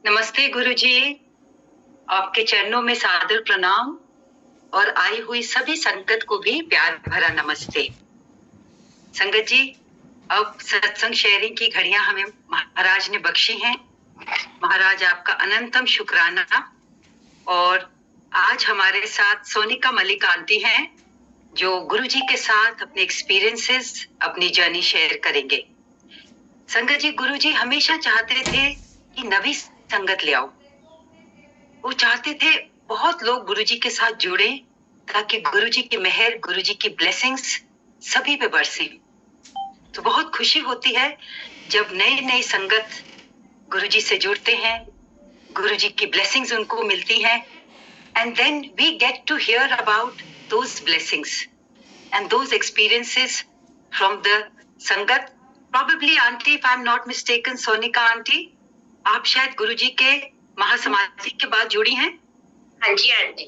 नमस्ते गुरुजी, आपके चरणों में सादर प्रणाम और आई हुई सभी संगत को भी प्यार भरा नमस्ते। संगत जी, अब सत्संग शेयरिंग की घड़ियां हमें महाराज ने बख्शी हैं। महाराज आपका अनंतम शुक्राना। और आज हमारे साथ सोनिका मलिक आंटी हैं जो गुरुजी के साथ अपने एक्सपीरियंसेस, अपनी जर्नी शेयर करेंगे। संगत जी, गुरुजी हमेशा चाहते थे कि नवी संगत ले आओ। वो चाहते थे बहुत लोग गुरुजी के साथ जुड़े ताकि गुरुजी की मेहर, गुरुजी की ब्लेसिंग्स सभी पे बरसे। तो बहुत खुशी होती है जब नई नई संगत गुरुजी से जुड़ते हैं, गुरुजी की ब्लेसिंग्स उनको मिलती हैं, and then we get to hear about those blessings and those experiences from the संगत। Probably auntie, if I'm not mistaken, Sonika aunty, आप शायद गुरुजी के महासमाधि के बाद जुड़ी हैं। हाँ जी आंटी।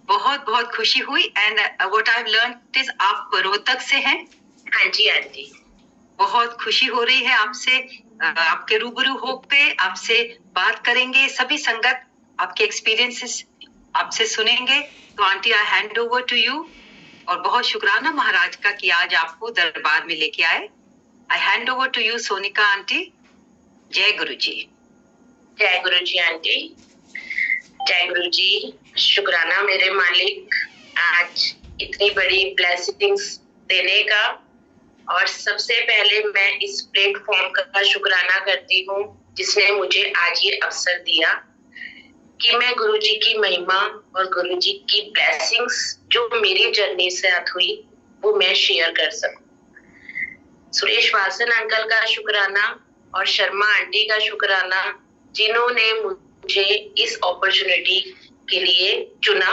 बहुत बहुत खुशी हुई। And what I have learned is आप रोहतक से हैं। हाँ जी आंटी। बहुत खुशी हो रही है आपसे, आपके रूबरू हो पे आपसे बात करेंगे। सभी संगत आपके एक्सपीरियंसेस आपसे सुनेंगे। तो aunty, I hand over to you. और बहुत शुक्राना महाराज का कि आज आपको दरबार में लेके आए। I hand over to you Sonika aunty. जय गुरुजी। जय गुरुजी आंटी। जय गुरुजी। शुक्राना मेरे मालिक, आज इतनी बड़ी ब्लेसिंग्स देने का। और सबसे पहले मैं इस प्लेटफॉर्म का शुक्राना करती हूँ जिसने मुझे आज ये अवसर दिया कि मैं गुरुजी की महिमा और गुरुजी की ब्लेसिंग्स जो मेरी जर्नी से हुई वो मैं शेयर कर सकूं। सुरेश वासन अंकल का शुक्राना और शर्मा आंटी का शुक्राना जिन्होंने मुझे इस अपॉर्चुनिटी के लिए चुना।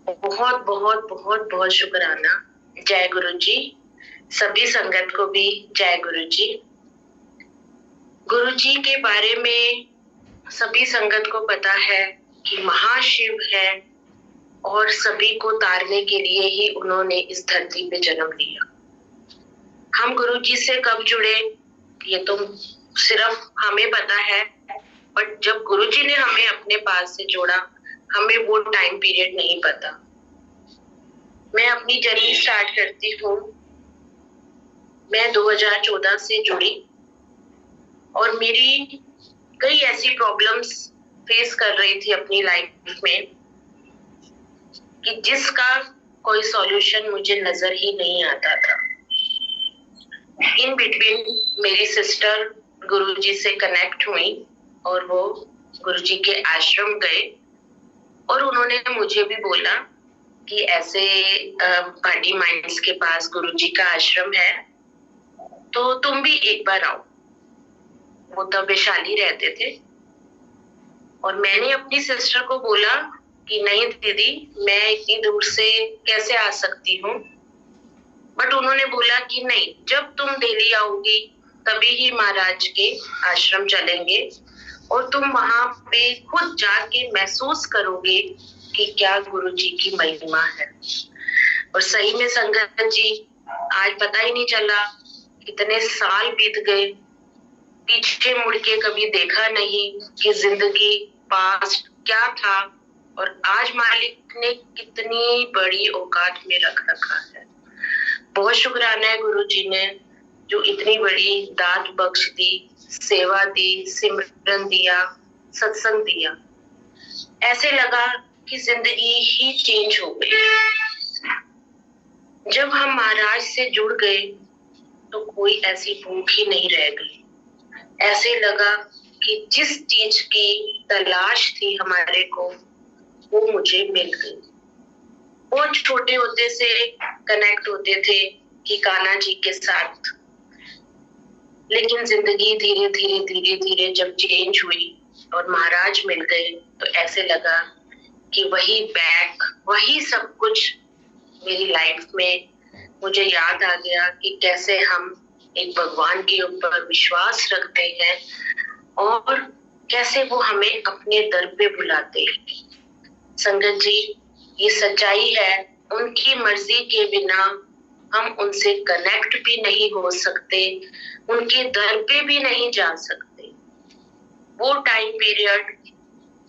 बहुत बहुत बहुत बहुत शुक्राना। जय गुरुजी। सभी संगत को भी जय गुरुजी। गुरुजी के बारे में सभी संगत को पता है कि महाशिव है और सभी को तारने के लिए ही उन्होंने इस धरती पे जन्म लिया। हम गुरुजी से कब जुड़े ये तो सिर्फ हमें पता है, बट जब गुरुजी ने हमें अपने पास से जोड़ा हमें वो टाइम पीरियड नहीं पता। मैं अपनी जर्नी स्टार्ट करती हूँ। मैं 2014 से जुड़ी और मेरी कई ऐसी प्रॉब्लम्स फेस कर रही थी अपनी लाइफ में कि जिसका कोई सॉल्यूशन मुझे नजर ही नहीं आता था। इन बिटवीन मेरी सिस्टर गुरुजी से कनेक्ट हुई और वो गुरुजी के आश्रम गए और उन्होंने मुझे भी बोला कि ऐसे पार्टी माइंड्स के पास गुरुजी का आश्रम है तो तुम भी एक बार आओ। वो तब वैशाली रहते थे और मैंने अपनी सिस्टर को बोला कि नहीं दीदी, मैं इतनी दूर से कैसे आ सकती हूँ। बट उन्होंने बोला कि नहीं, जब तुम दिल्ली आओगी तभी ही महाराज के आश्रम चलेंगे और तुम वहां पे खुद जाके महसूस करोगे कि क्या गुरुजी की महिमा है। और सही में संगत जी, आज पता ही नहीं चला कितने साल बीत गए, पीछे मुड़ के कभी देखा नहीं कि जिंदगी पास्ट क्या था और आज मालिक ने कितनी बड़ी औकात में रख रखा है। बहुत शुक्राना है गुरुजी ने जो इतनी बड़ी दात बख्श दी, सेवा दी, सिमरन दिया, सत्संग दिया। ऐसे लगा कि जिंदगी ही चेंज हो गई। जब हम महाराज से जुड़ गए तो कोई ऐसी भूख ही नहीं रह गई। ऐसे लगा कि जिस चीज की तलाश थी हमारे को वो मुझे मिल गई। बहुत छोटे होते से कनेक्ट होते थे कि कान्हा जी के साथ, लेकिन जिंदगी धीरे धीरे धीरे धीरे जब चेंज हुई और महाराज मिल गए तो ऐसे लगा कि वही बैक, वही सब कुछ मेरी लाइफ में मुझे याद आ गया कि कैसे हम एक भगवान के ऊपर विश्वास रखते हैं और कैसे वो हमें अपने दर पे बुलाते हैं। संगत जी, ये सच्चाई है। उनकी मर्जी के बिना हम उनसे कनेक्ट भी नहीं हो सकते, उनके दर पे भी नहीं जा सकते। वो टाइम पीरियड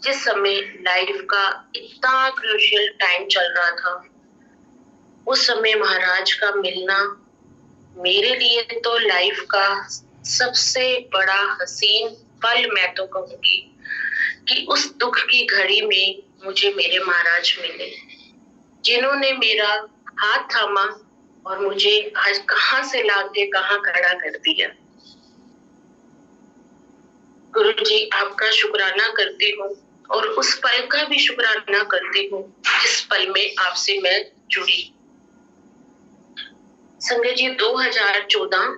जिस समय लाइफ का इतना क्रूशियल टाइम चल रहा था, उस समय महाराज का मिलना मेरे लिए तो लाइफ का सबसे बड़ा हसीन पल मैं तो कहूंगी कि उस दुख की घड़ी में मुझे मेरे महाराज मिले, जिन्होंने मेरा हाथ थामा और मुझे आज कहां से लाके कहां खड़ा कर दिया। गुरु जी, आपका शुक्राना करती हूँ और उस पल का भी शुक्राना करती हूँ जिस पल में आपसे मैं जुड़ी। संगत जी, 2014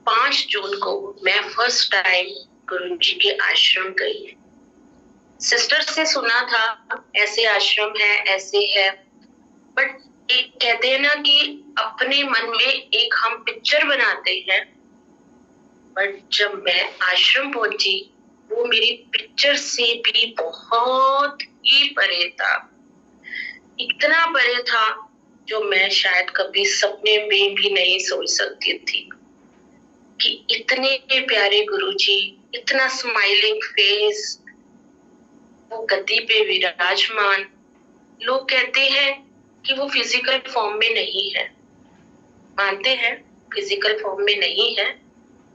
5 जून को मैं फर्स्ट टाइम गुरु जी के आश्रम गई। सिस्टर से सुना था ऐसे आश्रम है, ऐसे है, बट एक कहते हैं ना कि अपने मन में एक हम पिक्चर बनाते हैं, बट जब मैं आश्रम पहुंची वो मेरी पिक्चर से भी बहुत ही परे था। इतना परे था जो मैं शायद कभी सपने में भी नहीं सोच सकती थी कि इतने प्यारे गुरुजी, इतना स्माइलिंग फेस, वो गद्दी पे विराजमान। लोग कहते हैं कि वो फिजिकल फॉर्म में नहीं है, मानते हैं फिजिकल फॉर्म में नहीं है,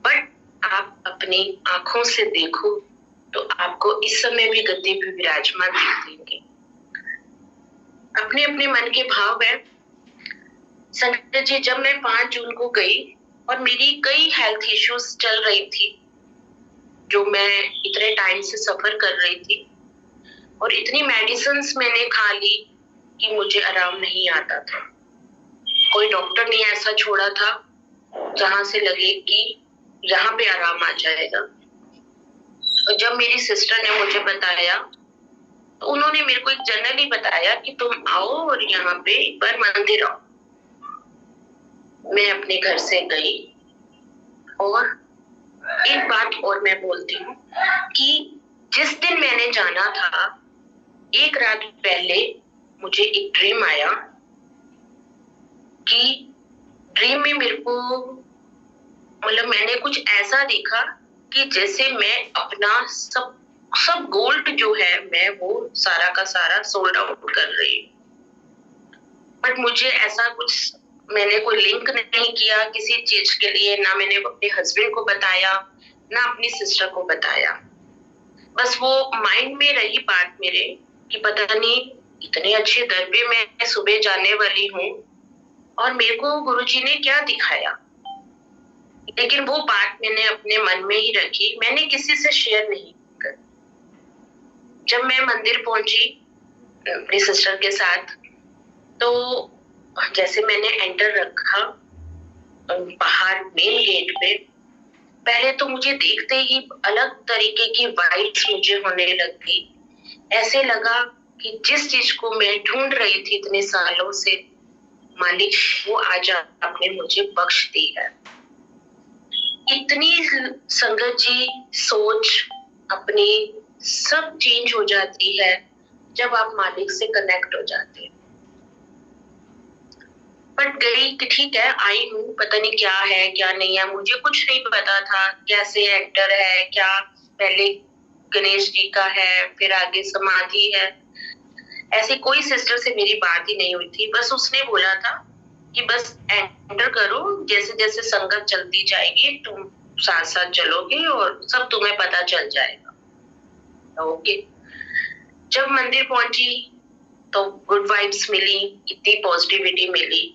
बट आप अपनी आंखों से देखो तो आपको इस समय भी गद्दी पे विराजमान दिख देंगे। अपने अपने मन के भाव है। संगत जी, जब मैं 5 जून को गई और मेरी कई हेल्थ इश्यूज चल रही थी, जो मैं इतने टाइम से सफर कर रही थी, और इतनी मेडिसिन्स मैंने खा ली कि मुझे आराम नहीं आता था। कोई डॉक्टर ने ऐसा छोड़ा था जहां से लगे कि यहाँ पे आराम आ जाएगा। और जब मेरी सिस्टर ने मुझे बताया तो उन्होंने मेरे को एक जनरली बताया कि तुम आओ और यहाँ पे एक बार मंदिर आओ। मैं अपने घर से गई और एक बात और मैं बोलती हूँ कि जिस दिन मैंने जाना था, एक रात पहले मुझे एक ड्रीम आया कि ड्रीम में मेरे को मतलब मैंने कुछ ऐसा देखा कि जैसे मैं अपना सब गोल्ड जो है मैं वो सारा का सारा सोल्ड आउट कर रही हूँ। बट मुझे ऐसा कुछ, मैंने कोई लिंक नहीं किया किसी चीज के लिए, ना मैंने अपने हस्बैंड को बताया, ना अपनी सिस्टर को बताया। बस वो माइंड में रही बात मेरे कि पता नहीं इतने अच्छे दर पे मैं सुबह जाने वाली हूँ और मेरे को गुरुजी ने क्या दिखाया। लेकिन वो बात मैंने अपने मन में ही रखी, मैंने किसी से शेयर नहीं की। जब मैं मंदिर पहुंची अपनी सिस्टर के साथ, तो जैसे मैंने एंटर रखा बाहर मेन गेट पे, पहले तो मुझे देखते ही अलग तरीके की वाइब्स मुझे होने लगी। ऐसे लगा कि जिस चीज को मैं ढूंढ रही थी इतने सालों से, मालिक वो आज आपने मुझे बख्श दी है। इतनी संगत जी सोच अपनी सब चेंज हो जाती है जब आप मालिक से कनेक्ट हो जाते हैं। बट गई कि ठीक है, आई हूँ, पता नहीं क्या है क्या नहीं है, मुझे कुछ नहीं पता था कैसे एंटर है, क्या पहले गणेश जी का है फिर आगे समाधि है। ऐसी कोई सिस्टर से मेरी बात ही नहीं हुई थी। बस उसने बोला था कि बस एंटर करो, जैसे जैसे संगत चलती जाएगी तुम साथ साथ चलोगे और सब तुम्हें पता चल जाएगा। ओके। जब मंदिर पहुंची तो गुड वाइब्स मिली, इतनी पॉजिटिविटी मिली।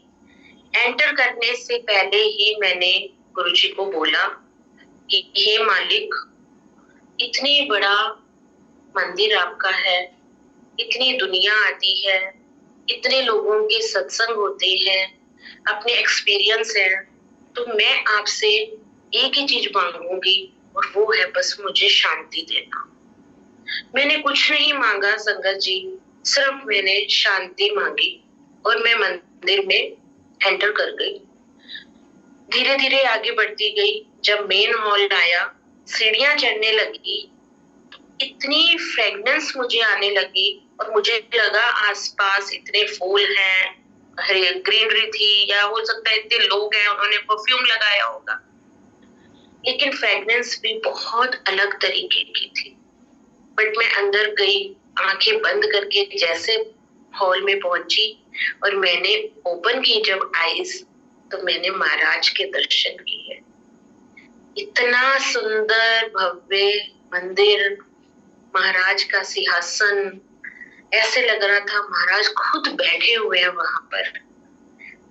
एंटर करने से पहले ही मैंने गुरुजी को बोला कि हे मालिक, इतनी बड़ा मंदिर आपका है, इतनी दुनिया आती है, इतने लोगों के सत्संग होते हैं, अपने एक्सपीरियंस है, तो मैं आपसे एक ही चीज मांगूंगी और वो है बस मुझे शांति देना। मैंने कुछ नहीं मांगा संगत जी, सिर्फ मैंने शांति मांगी और मैं मंदिर में एंटर कर गई। धीरे धीरे आगे बढ़ती गई। जब मेन हॉल आया, सीढ़ियां चढ़ने लगी, इतनी फ्रेगनेंस मुझे आने लगी और मुझे लगा आसपास इतने फूल हैं, ग्रीनरी थी, या हो सकता है इतने लोग हैं उन्होंने परफ्यूम लगाया होगा। लेकिन फ्रेग्रेंस भी बहुत अलग तरीके की थी। बट मैं अंदर गई, आंखें बंद करके जैसे हॉल में पहुंची और मैंने ओपन की जब आईज, तो मैंने महाराज के दर्शन किए। इतना सुंदर भव्य मंदिर, महाराज का सिंहासन, ऐसे लग रहा था महाराज खुद बैठे हुए हैं वहां पर,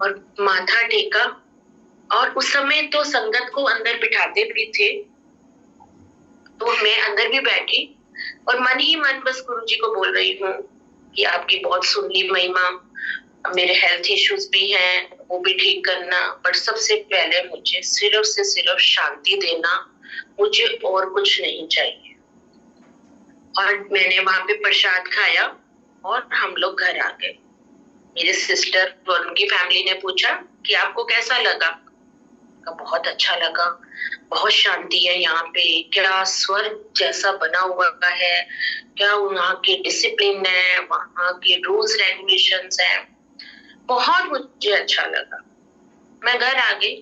और माथा टेका। और उस समय तो संगत को अंदर बिठाते भी थे, तो मैं अंदर भी बैठी और मन ही मन बस गुरु जी को बोल रही हूँ कि आपकी बहुत सुनली महिमा, मेरे हेल्थ इश्यूज भी हैं, वो भी ठीक करना, बट सबसे पहले मुझे सिर्फ से सिर्फ शांति देना, मुझे और कुछ नहीं चाहिए। और मैंने वहां पे प्रसाद खाया और हम लोग घर आ गए। मेरे सिस्टर और उनकी फैमिली ने पूछा कि आपको कैसा लगा? बहुत अच्छा लगा, बहुत शांति है यहाँ पे, क्या स्वर्ग जैसा बना हुआ है, क्या वहाँ के डिसिप्लिन है, वहाँ के रूल्स रेगुलेशंस है, बहुत मुझे अच्छा लगा। मैं घर आ गई।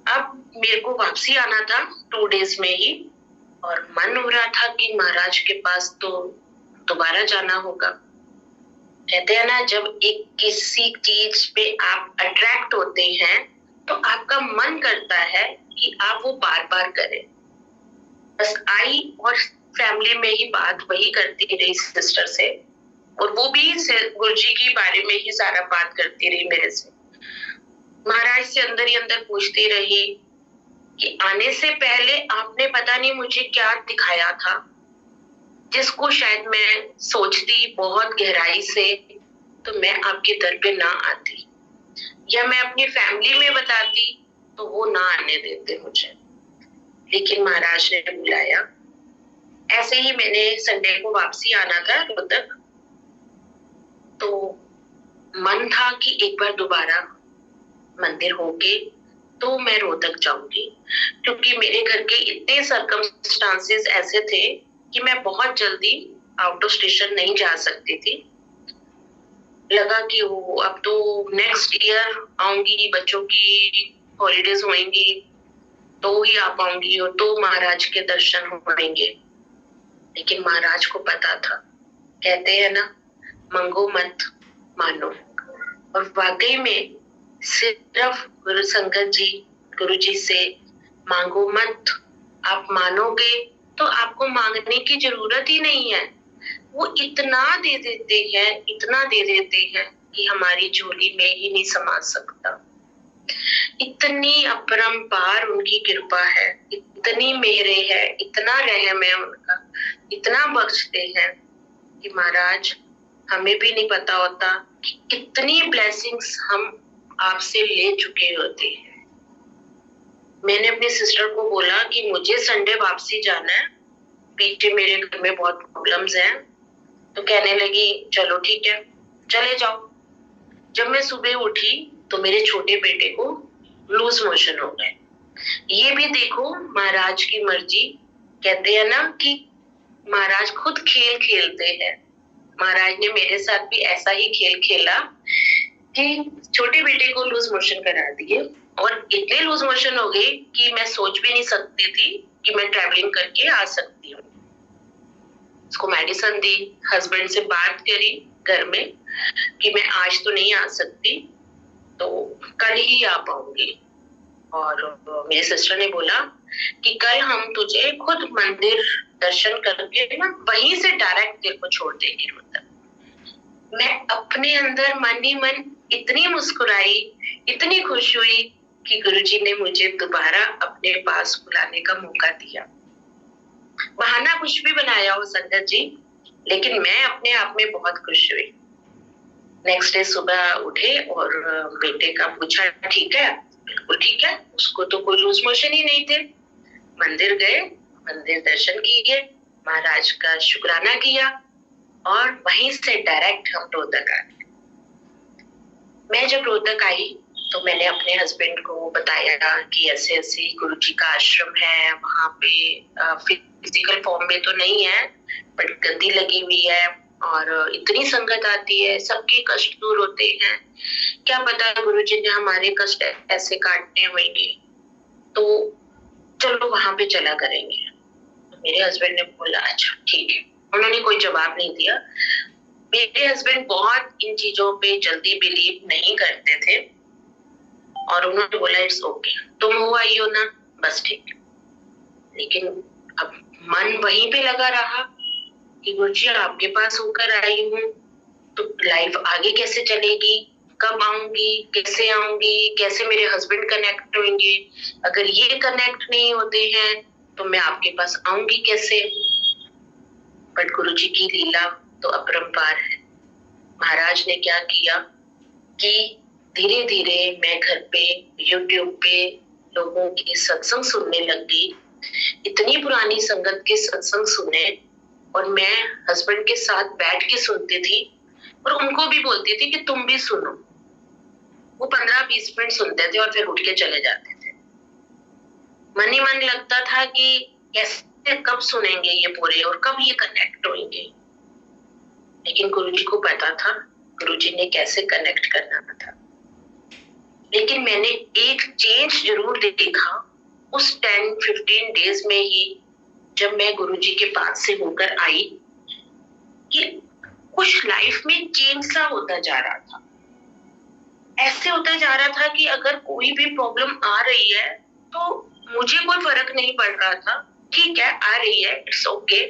अब मेरे को वापसी आना था 2 डेज में ही, और मन हो रहा था कि महाराज के पास तो दोबारा जाना होगा। कहते हैं ना, जब एक किसी चीज पे आप अट्रैक्ट होते हैं तो आपका मन करता है कि आप वो बार बार करें। बस आई और फैमिली में ही बात वही करती रही सिस्टर से, और वो भी गुरुजी के बारे में ही सारा बात करती रही मेरे से। महाराज से अंदर ही अंदर पूछती रही कि आने से पहले आपने पता नहीं मुझे क्या दिखाया था, जिसको शायद मैं सोचती बहुत गहराई से तो मैं आपके दर पे ना आती, या मैं अपनी फैमिली में बताती तो वो ना आने देते मुझे। लेकिन महाराज ने बुलाया। ऐसे ही मैंने संडे को वापसी आना था रोहतक, तो मन था कि एक बार दोबारा मंदिर होके तो मैं रोहतक जाऊंगी, क्योंकि मेरे घर के इतने सर्कमस्टांसेस ऐसे थे कि मैं बहुत जल्दी आउट ऑफ स्टेशन नहीं जा सकती थी। लगा कि वो अब तो नेक्स्ट ईयर आऊंगी, बच्चों की हॉलीडेज होंगी तो ही आ पाऊंगी और तो महाराज के दर्शन होंगे। लेकिन महाराज को पता था, कहते हैं ना, मंगो मत मानो। और वाकई में सिर्फ गुरु संगत जी, गुरु जी से मांगो मत, आप मानोगे तो आपको मांगने की जरूरत ही नहीं है। वो इतना दे देते हैं, इतना दे देते हैं कि हमारी झोली में ही नहीं समा सकता। इतनी अपरंपार उनकी कृपा है, इतनी मेहरे है, इतना रहम है उनका, इतना बख्शते हैं कि महाराज हमें भी नहीं पता होता कि कितनी ब्लेसिंग्स हम आपसे ले चुके होते हैं। मैंने अपनी सिस्टर को बोला कि मुझे संडे वापसी जाना है, पीछे मेरे घर में बहुत प्रॉब्लम्स हैं। तो कहने लगी चलो ठीक है, चले जाओ। जब मैं सुबह उठी तो मेरे छोटे बेटे को लूज मोशन हो गए। ये भी देखो महाराज की मर्जी। कहते हैं ना कि महाराज खुद खेल खेलते हैं। महाराज ने मेरे साथ भी ऐसा ही खेल खेला कि छोटे बेटे को लूज मोशन करा दिए, और इतने लूज मोशन हो गए कि मैं सोच भी नहीं सकती थी कि मैं ट्रैवलिंग करके आ सकती हूँ। उसको मेडिसिन दी, हस्बैंड से बात करी घर में कि मैं आज तो नहीं आ सकती, तो कल ही आ पाऊंगी। और मेरी सिस्टर ने बोला कि कल हम तुझे खुद मंदिर दर्शन करके ना वहीं से डायरेक्ट तेरे को छोड़ देंगे रोहतक। मैं अपने अंदर मन ही मन इतनी मुस्कुराई, इतनी खुश हुई कि गुरुजी ने मुझे दोबारा अपने पास बुलाने का मौका दिया। बहाना कुछ भी बनाया हो संगत जी, लेकिन मैं अपने आप में बहुत खुश हुई। नेक्स्ट डे सुबह उठे और बेटे का पूछा, ठीक है? बिल्कुल ठीक है, उसको तो कोई लूज मोशन ही नहीं थे। मंदिर गए, मंदिर दर्शन किए, महाराज का शुक्राना किया और वहीं से डायरेक्ट हम रोहतक आ गए। मैं जब रोहतक आई तो मैंने अपने हस्बैंड को बताया कि ऐसे ऐसे गुरु जी का आश्रम है, वहां पे फिजिकल फॉर्म में तो नहीं है बट गद्दी लगी हुई है और इतनी संगत आती है, सबके कष्ट दूर होते हैं। क्या पता गुरु जी ने हमारे कष्ट ऐसे काटने होंगे। तो चलो वहां पे चला करेंगे। तो मेरे हस्बैंड ने बोला अच्छा ठीक है। उन्होंने कोई जवाब नहीं दिया। मेरे हस्बैंड बहुत इन चीजों पे जल्दी बिलीव नहीं करते थे और उन्होंने बोला इट्स ओके, तुम हो आई हो ना, बस ठीक है। लेकिन अब मन वहीं पे लगा रहा कि गुरुजी आपके पास होकर आई हूँ तो लाइफ आगे कैसे चलेगी, कब आऊंगी, कैसे आऊंगी, कैसे मेरे हस्बैंड कनेक्ट होंगे, अगर ये कनेक्ट नहीं होते हैं तो मैं आपके पास आऊंगी कैसे। बट गुरुजी की लीला तो अपरंपार है। महाराज ने क्या किया कि धीरे धीरे मैं घर पे यूट्यूब पे लोगों की सत्संग सुनने लग गई। इतनी पुरानी संगत के सत्संग सुने और मैं हस्बैंड के साथ बैठ के सुनती थी और उनको भी बोलती थी कि तुम भी सुनो। वो 15-20 मिनट सुनते थे और फिर उठ के चले जाते थे। मन ही मन लगता था कि कैसे कब सुनेंगे ये पूरे और कब ये कनेक्ट होंगे। लेकिन गुरुजी को पता था गुरुजी ने कैसे कनेक्ट करना था। लेकिन मैंने एक चेंज जरूर देखा उस 10-15 डेज में ही, जब मैं गुरुजी के पास से होकर आई, कि कुछ लाइफ में चेंज सा होता जा रहा था। ऐसे होता जा रहा था कि अगर कोई भी प्रॉब्लम आ रही है तो मुझे कोई फर्क नहीं पड़ रहा था, ठीक है आ रही है इट्स ओके।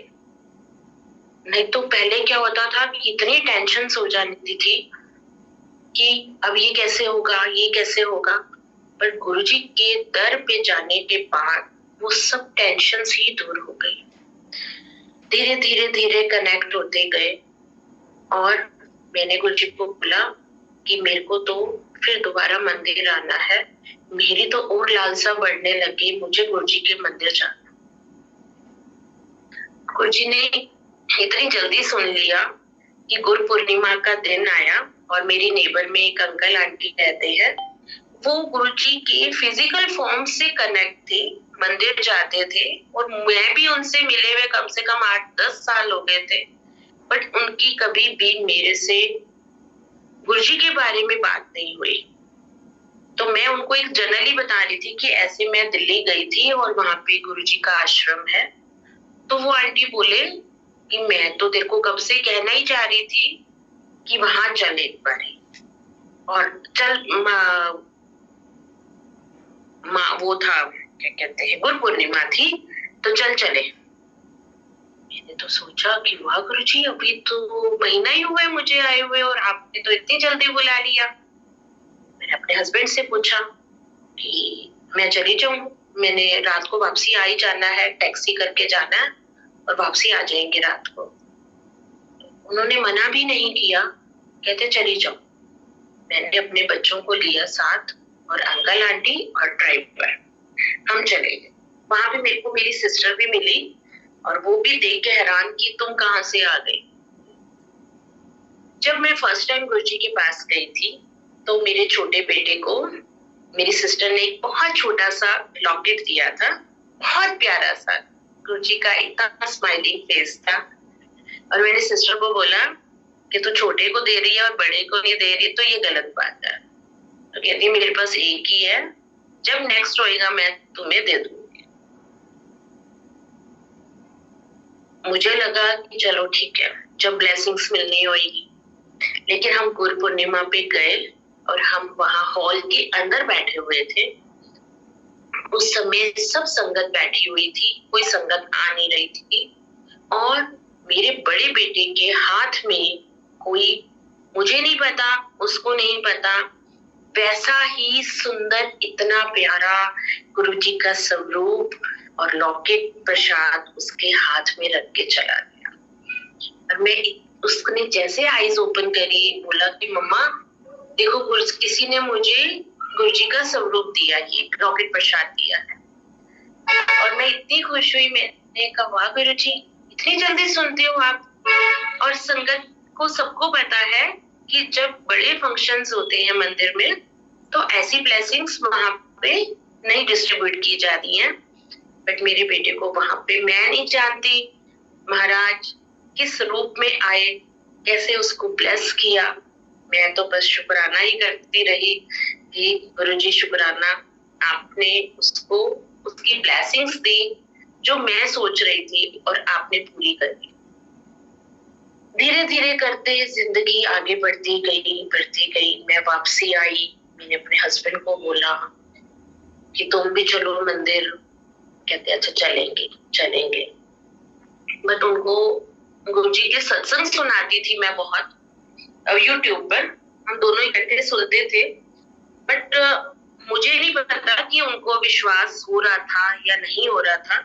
नहीं तो पहले क्या होता था कि इतनी टेंशन हो जाती थी कि अब ये कैसे होगा, ये कैसे होगा। पर गुरुजी के दर पे जाने के बाद वो सब टेंशन ही दूर हो गई। धीरे धीरे धीरे कनेक्ट होते गए और मैंने गुरुजी को बोला कि मेरे को तो फिर दोबारा मंदिर आना है। मेरी तो और लालसा बढ़ने लगी, मुझे गुरुजी के मंदिर जाना। गुरुजी ने इतनी जल्दी सुन लिया कि गुरु पूर्णिमा का दिन आया और मेरी नेबर में एक अंकल आंटी रहते हैं। वो गुरुजी के फिजिकल फॉर्म से कनेक्ट थे, मंदिर जाते थे और मैं भी उनसे मिले हुए कम से कम 8-10 साल हो गए थे। बट उनकी कभी भी मेरे से गुरुजी के बारे में बात नहीं हुई। तो मैं उनको एक जनरली बता रही थी कि ऐसे मैं दिल्ली गई थी और वहां पे गुरुजी का आश्रम है। तो वो आंटी बोले कि मैं तो तेरे को कब से कहना ही चाह रही थी कि वहां चल एक बार और चल वो था क्या कहते हैं गुरु पूर्णिमा थी तो चल चले। मैंने तो सोचा कि वाह गुरुजी अभी तो महीना ही हुआ है मुझे आए हुए और आपने तो इतनी जल्दी बुला लिया। मैंने अपने हस्बैंड से पूछा कि मैं चली जाऊं, मैंने रात को वापसी आ ही जाना है, टैक्सी करके जाना है और वापसी आ जाएंगे रात को। उन्होंने मना भी नहीं किया, कहते चली जाओ। मैंने अपने बच्चों को लिया साथ और अंकल आंटी और ड्राइवर, हम चले गए। वहां पे मेरे को मेरी सिस्टर भी मिली और वो भी देख के हैरान कि तुम कहाँ से आ गई। जब मैं फर्स्ट टाइम गुरुजी के पास गई थी तो मेरे छोटे बेटे को मेरी सिस्टर ने एक बहुत छोटा सा लॉकेट दिया था, बहुत प्यारा सा। गुरुजी का इतना स्माइलिंग फेस था और मैंने सिस्टर को बोला कि तू छोटे को दे रही है और बड़े को नहीं दे रही तो ये गलत बात है। तो कहती मेरे पास एक ही है, जब नेक्स्ट होएगा मैं तुम्हें दे दूंगी। मुझे लगा कि चलो ठीक है जब ब्लेसिंग्स मिलनी होगी। लेकिन हम गुरु पूर्णिमा पे गए और हम वहां हॉल के अंदर बैठे हुए थे। उस समय सब संगत बैठी हुई थी, कोई संगत आ नहीं रही थी और मेरे बड़े बेटे के हाथ में कोई, मुझे नहीं पता उसको नहीं पता, वैसा ही सुंदर इतना प्यारा गुरुजी का स्वरूप और लॉकेट प्रसाद उसके हाथ में रख के चला गया। और मैं उसने जैसे आईज ओपन करी बोला कि मम्मा देखो किसी ने मुझे गुरुजी का स्वरूप दिया, ये लॉकेट प्रसाद दिया है। और मैं इतनी खुश हुई, मैंने कहा वाह गुरुजी इतनी जल्दी सुनते हो आप। और संगत को सबको पता है कि जब बड़े फंक्शंस होते हैं मंदिर में तो ऐसी ब्लेसिंग्स वहां पे नहीं डिस्ट्रीब्यूट की जाती हैं। बट मेरे बेटे को वहां पे मैं नहीं जानती महाराज किस रूप में आए, कैसे उसको ब्लेस किया। मैं तो बस शुक्राना ही करती रही कि गुरुजी शुक्राना, आपने उसको उसकी ब्लेसिंग्स दी जो मैं सोच रही थी और आपने पूरी कर दी। धीरे धीरे करते जिंदगी आगे बढ़ती गई। मैं वापसी आई, मैंने अपने हस्बैंड को बोला कि तुम भी चलो मंदिर। कहते अच्छा चलेंगे चलेंगे। बट उनको गुरुजी के सत्संग सुनाती थी मैं बहुत यूट्यूब पर, हम दोनों इकट्ठे सुनते थे। बट मुझे नहीं पता कि उनको विश्वास हो रहा था या नहीं हो रहा था।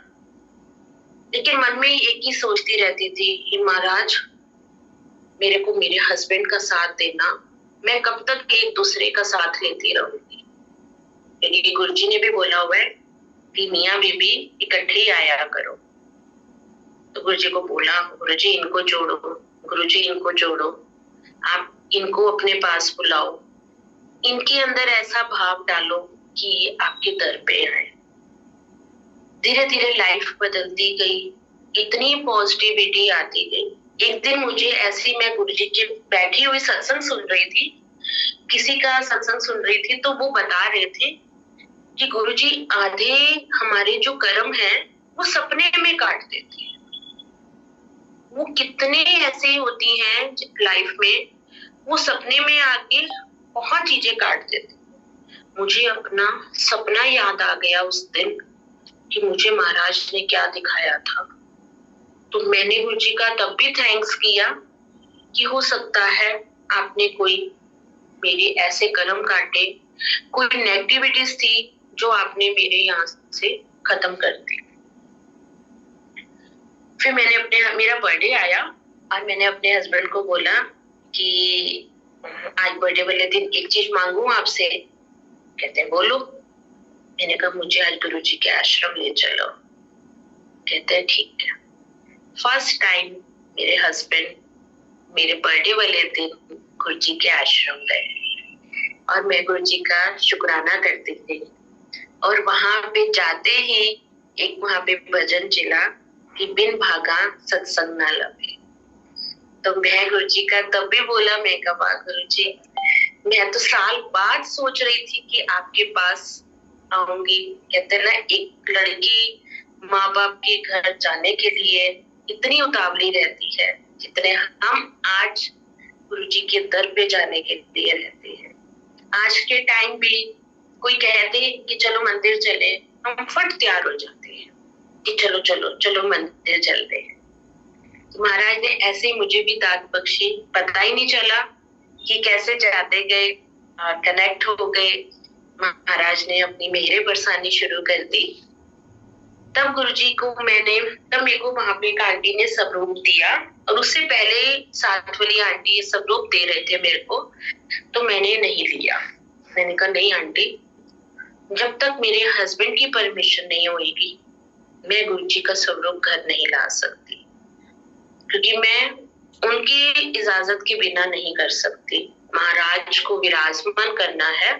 लेकिन मन में एक ही सोचती रहती थी कि महाराज मेरे को मेरे हस्बैंड का साथ देना, मैं कब तक एक दूसरे का साथ लेती रहूंगी। क्योंकि गुरुजी ने भी बोला हुआ है कि मियाँ बीबी इकट्ठे ही आया करो। तो गुरुजी को बोला गुरुजी इनको जोड़ो, गुरुजी इनको जोड़ो, आप इनको अपने पास बुलाओ, इनके अंदर ऐसा भाव डालो कि आपके दर पे आए। धीरे धीरे लाइफ बदलती गई, इतनी पॉजिटिविटी आती गई। एक दिन मुझे ऐसी, मैं गुरुजी के बैठी हुई सत्संग सुन रही थी, किसी का सत्संग सुन रही थी, तो वो बता रहे थे कि गुरुजी आधे हमारे जो कर्म है वो सपने में काट देती है। वो कितने ऐसे होती हैं लाइफ में, वो सपने में आके बहुत चीजें काट देती। मुझे अपना सपना याद आ गया उस दिन कि मुझे महाराज ने क्या दिखाया था। तो मैंने गुरुजी का तब भी थैंक्स किया कि हो सकता है आपने कोई मेरे ऐसे कर्म काटे, कोई नेगेटिविटीज थी जो आपने मेरे यहाँ से खत्म कर दी। फिर मैंने मेरा बर्थडे आया और मैंने अपने हस्बैंड को बोला कि आज बर्थडे वाले दिन एक चीज मांगू आपसे। कहते हैं बोलो। मैंने कहा मुझे आज गुरुजी के आश्रम ले चलो। कहते हैं ठीक है। फर्स्ट टाइम मेरे हस्बैंड मेरे बर्थडे वाले दिन गुरुजी के आश्रम गए और मैं गुरुजी का शुक्राना करती थी। और वहां पे जाते ही एक वहां पे भजन चला कि बिन भागा सत्संग ना लगे। तो मैं गुरुजी का तब भी बोला, मैं कहा गुरुजी मैं तो साल बाद सोच रही थी कि आपके पास आऊंगी। कहते ना एक लड़की माँ बाप के घर जाने के लिए इतनी उतावली रहती है जितने हम आज गुरुजी के दर पे जाने के लिए रहते हैं। आज के टाइम भी कोई कहते कि चलो मंदिर चले, हम फट तैयार हो जाते हैं कि चलो चलो चलो मंदिर चलते हैं। तो महाराज ने ऐसे ही मुझे भी दात बख्शी, पता ही नहीं चला कि कैसे जाते गए, कनेक्ट हो गए। महाराज ने अपनी मेहरे बरसानी शुरू कर दी। तब गुरुजी को तब मेरे को वहां पे एक आंटी ने स्वरूप दिया और उससे पहले साथ वाली आंटी स्वरूप दे रहे थे मेरे को, तो मैंने नहीं लिया। मैंने कहा नहीं आंटी, जब तक मेरे हस्बैंड की परमिशन नहीं होगी मैं गुरुजी का स्वरूप घर नहीं ला सकती, क्योंकि मैं उनकी इजाजत के बिना नहीं कर सकती। महाराज को विराजमान करना है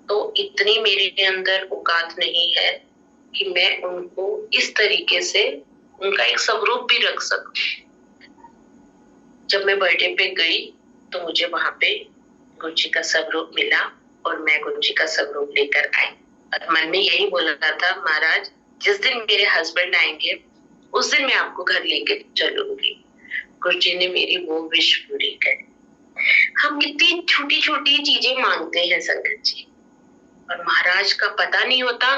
तो इतनी मेरे अंदर औकात नहीं है कि मैं उनको इस तरीके से उनका एक स्वरूप भी रख सकूं। जब मैं बर्थडे पे गई तो मुझे वहां पे गुरुजी का स्वरूप मिला और मैं गुरुजी का स्वरूप लेकर आई। और मन में यही बोल रहा था महाराज जिस दिन मेरे हस्बैंड आएंगे उस दिन मैं आपको घर लेके चलूंगी। गुरुजी ने मेरी वो विश पूरी कर। हम कितनी छोटी छोटी चीजें मांगते हैं संगत जी, और महाराज का पता नहीं होता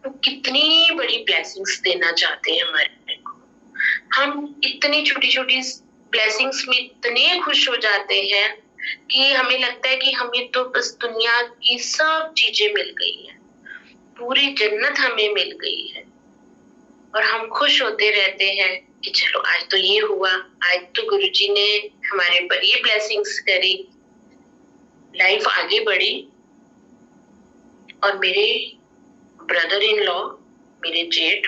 तो कितनी बड़ी ब्लेसिंग्स देना चाहते हैं हमारे को। हम इतनी छोटी छोटी ब्लेसिंग्स में इतने खुश हो जाते हैं कि हमें लगता है कि हमें तो बस दुनिया की सब चीजें मिल गई है, पूरी जन्नत हमें मिल गई है। और हम खुश होते रहते हैं कि चलो आज तो ये हुआ, आज तो गुरुजी ने हमारे पर ये ब्लेसिंग्स करी, लाइफ आगे बढ़ी। और मेरे ब्रदर इन लॉ, मेरे जेठ,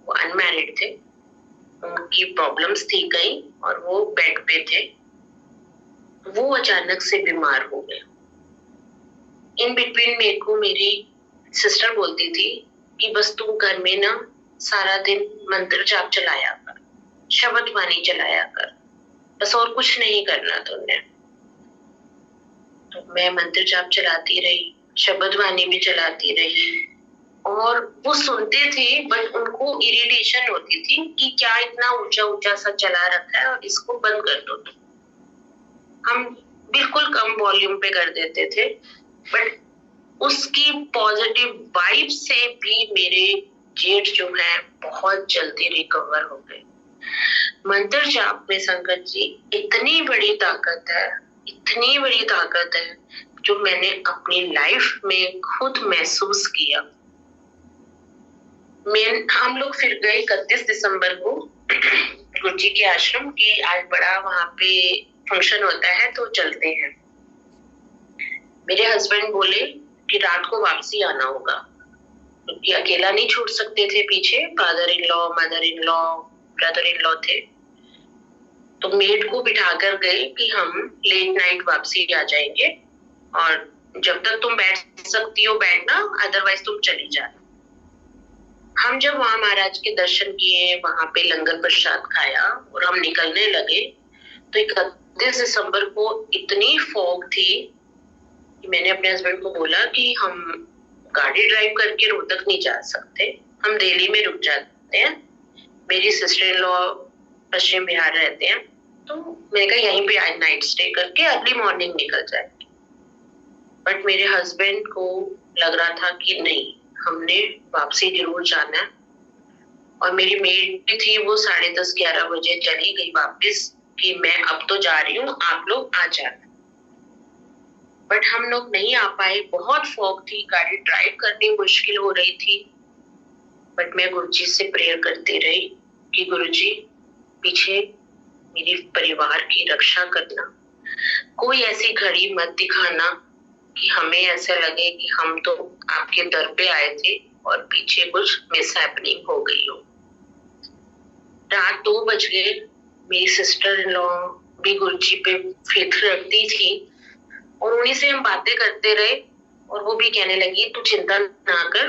वो अनमैरिड थे, उनकी प्रॉब्लम्स थी कई और वो बेड पे थे। वो अचानक से बीमार हो गए। इन बिटवीन मेरे को मेरी सिस्टर बोलती थी कि बस तू घर में ना सारा दिन मंत्र जाप चलाया कर, शब्द वाणी चलाया कर, बस और कुछ नहीं करना तुमने। तो मैं मंत्र जाप चलाती रही, शब्द वाणी भी चलाती रही, और वो सुनते थे, बट उनको इरिटेशन होती थी कि क्या इतना ऊंचा ऊंचा सा चला रखा है और इसको बंद कर दो। तो हम बिल्कुल कम वॉल्यूम पे कर देते थे, बट उसकी पॉजिटिव वाइब से भी मेरे जेठ जो है बहुत जल्दी रिकवर हो गए। मंत्र जाप में संगत जी इतनी बड़ी ताकत है, इतनी बड़ी ताकत है, जो मैंने अपनी लाइफ में खुद महसूस किया। हम लोग फिर गए 31 दिसंबर को गुरु जी के आश्रम की, आज बड़ा वहां पे फंक्शन होता है तो चलते हैं। मेरे हस्बैंड बोले कि रात को वापसी आना होगा, क्योंकि अकेला नहीं छोड़ सकते थे, पीछे father in law, mother in law, brother in law थे। तो मेड को बिठा कर गए कि हम लेट नाइट वापसी आ जाएंगे और जब तक तुम बैठ सकती हो बैठना, अदरवाइज तुम चली जाना। हम जब वहां महाराज के दर्शन किए, वहां पे लंगर प्रसाद खाया और हम निकलने लगे, तो 31 दिसंबर को इतनी फॉग थी कि मैंने अपने हस्बैंड को बोला कि हम गाड़ी ड्राइव करके रोहतक नहीं जा सकते, हम दिल्ली में रुक जाते हैं, मेरी सिस्टर इन लॉ पश्चिम बिहार रहते हैं, तो मैंने कहा यहीं पे आज नाइट स्टे करके अर्ली मॉर्निंग निकल जाएंगे। बट मेरे हस्बैंड को लग रहा था कि नहीं, हमने वापसी जरूर जाना है। और मेरी मेड भी थी, वो 10:30-11 बजे चली गई वापस कि मैं अब तो जा रही हूँ, आप लोग आ जाना। बट हम लोग नहीं आ पाए, बहुत फॉग थी, गाड़ी ड्राइव करनी मुश्किल हो रही थी। बट मैं गुरुजी से प्रेयर करती रही कि गुरुजी पीछे मेरे परिवार की रक्षा करना, कोई ऐसी घड़ी मत दिखाना कि हमें ऐसा लगे कि हम तो आपके दर पे आए थे और पीछे कुछ मिस हैपनिंग हो गई हो। रात 2 बज गए, मेरी सिस्टर इन लॉ भी गुरुजी पे फेथ रखती थी और उन्हीं से हम बातें करते रहे और वो भी कहने लगी तू चिंता ना कर,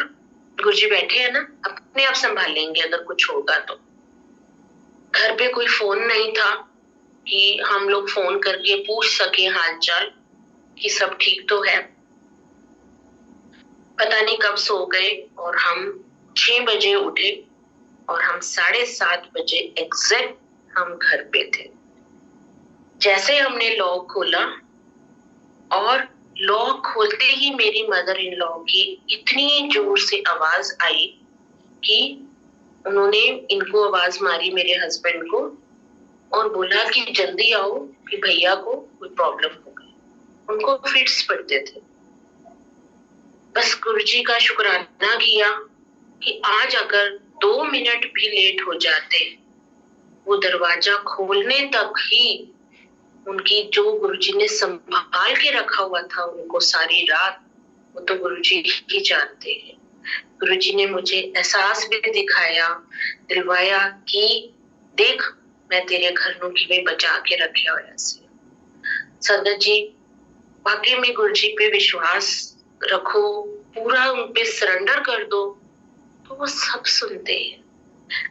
गुरुजी बैठे हैं ना, अपने आप संभाल लेंगे अगर कुछ होगा तो। घर पे कोई फोन नहीं था कि हम लोग फोन करके पूछ सके हालचाल कि सब ठीक तो है। पता नहीं कब सो गए और हम 6 बजे उठे और हम 7:30 बजे एग्जैक्ट हम घर पे थे। जैसे हमने लॉक खोला और लॉक खोलते ही मेरी मदर इन लॉ की इतनी जोर से आवाज आई कि उन्होंने इनको आवाज मारी मेरे हस्बैंड को और बोला कि जल्दी आओ कि भैया को कोई प्रॉब्लम हो गई। उनको फिट्स पड़ते थे। बस गुरुजी का शुक्राना किया कि आज अगर 2 मिनट भी लेट हो जाते, वो दरवाजा खोलने तक ही उनकी जो गुरुजी ने संभाल के रखा हुआ था उनको सारी रात, वो तो गुरुजी ही जानते हैं। गुरुजी ने मुझे एहसास भी दिखाया, दिलवाया कि देख मैं तेरे घर नूं किवें बचा के रखा होया सी। संगत जी वाकई में गुरुजी पे विश्वास रखो, पूरा उन पे सरेंडर कर दो तो वो सब सुनते हैं।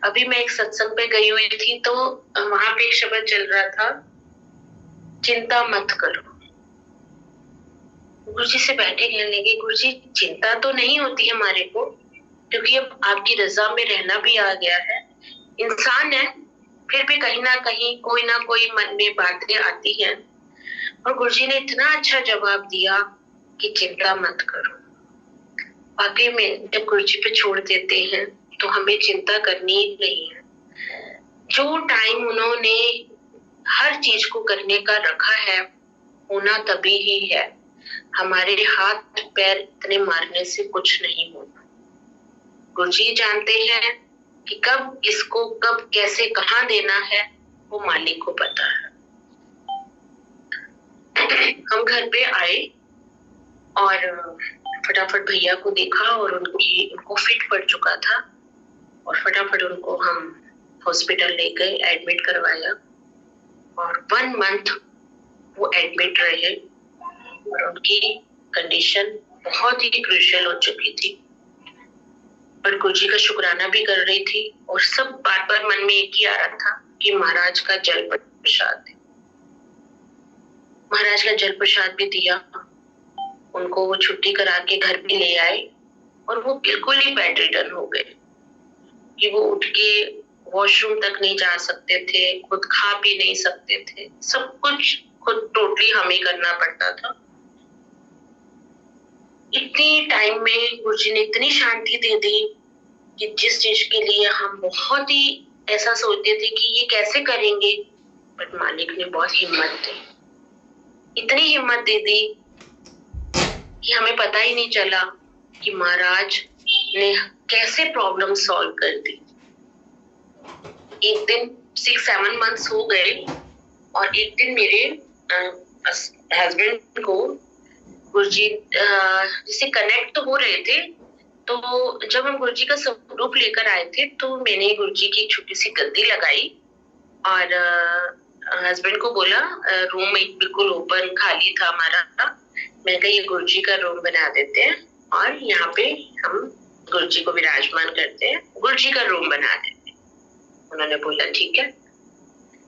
अभी मैं एक सत्संग पे गई हुई थी तो वहां पे एक शब्द चल रहा था, चिंता मत करो। गुरुजी से बैठे कहने लगे गुरुजी चिंता तो नहीं होती हमारे को, क्योंकि अब आपकी रजा में रहना भी आ गया है, इंसान है फिर भी कहीं ना कहीं कोई ना कोई मन में बातें आती हैं। और गुरुजी ने इतना अच्छा जवाब दिया कि चिंता मत करो। वाकई में जब गुरुजी पे छोड़ देते हैं तो हमें चिंता करनी ही नहीं है। जो टाइम उन्होंने हर चीज को करने का रखा है होना तभी ही है। हमारे हाथ पैर इतने मारने से कुछ नहीं होना। गुरुजी जानते हैं कि कब इसको कब कैसे कहाँ देना है, वो मालिक को पता है। हम घर पे आए और फटाफट भैया को देखा और उनको फिट पड़ चुका था और फटाफट उनको हम हॉस्पिटल ले गए, एडमिट करवाया और 1 मंथ वो एडमिट रहे और उनकी कंडीशन बहुत ही क्रूशियल हो चुकी थी। पर गुरुजी का शुक्राना भी कर रही थी और सब बार बार मन में एक ही आ रहा था कि महाराज का जल प्रसाद है। महाराज का जल प्रसाद भी दिया, उनको वो छुट्टी करा के घर भी ले आए और वो बिल्कुल ही बेड रिडन हो गए कि वो उठ के वॉशरूम तक नहीं जा सकते थे, खुद खा पी नहीं सकते थे, सब कुछ खुद टोटली हमें करना पड़ता था। इतनी टाइम में गुरुजी ने इतनी शांति दे दी कि जिस चीज के लिए हम बहुत ही ऐसा सोचते थे कि ये कैसे करेंगे, बट मालिक ने बहुत हिम्मत दी, इतनी हिम्मत दे दी कि हमें पता ही नहीं चला कि महाराज ने कैसे प्रॉब्लम सॉल्व कर दी। एक दिन 6-7 मंथ्स हो गए और एक दिन मेरे हस्बैंड को गुरुजी जिससे कनेक्ट तो हो रहे थे, तो जब हम गुरुजी का स्वरूप लेकर आए थे तो मैंने गुरुजी की एक छोटी सी गद्दी लगाई और हस्बैंड को बोला, रूम एक बिल्कुल ओपन खाली था हमारा, मैंने कहा ये गुरुजी का रूम बना देते हैं और यहाँ पे हम गुरुजी को विराजमान करते हैं, गुरुजी का रूम बना देते हैं। उन्होंने बोला ठीक है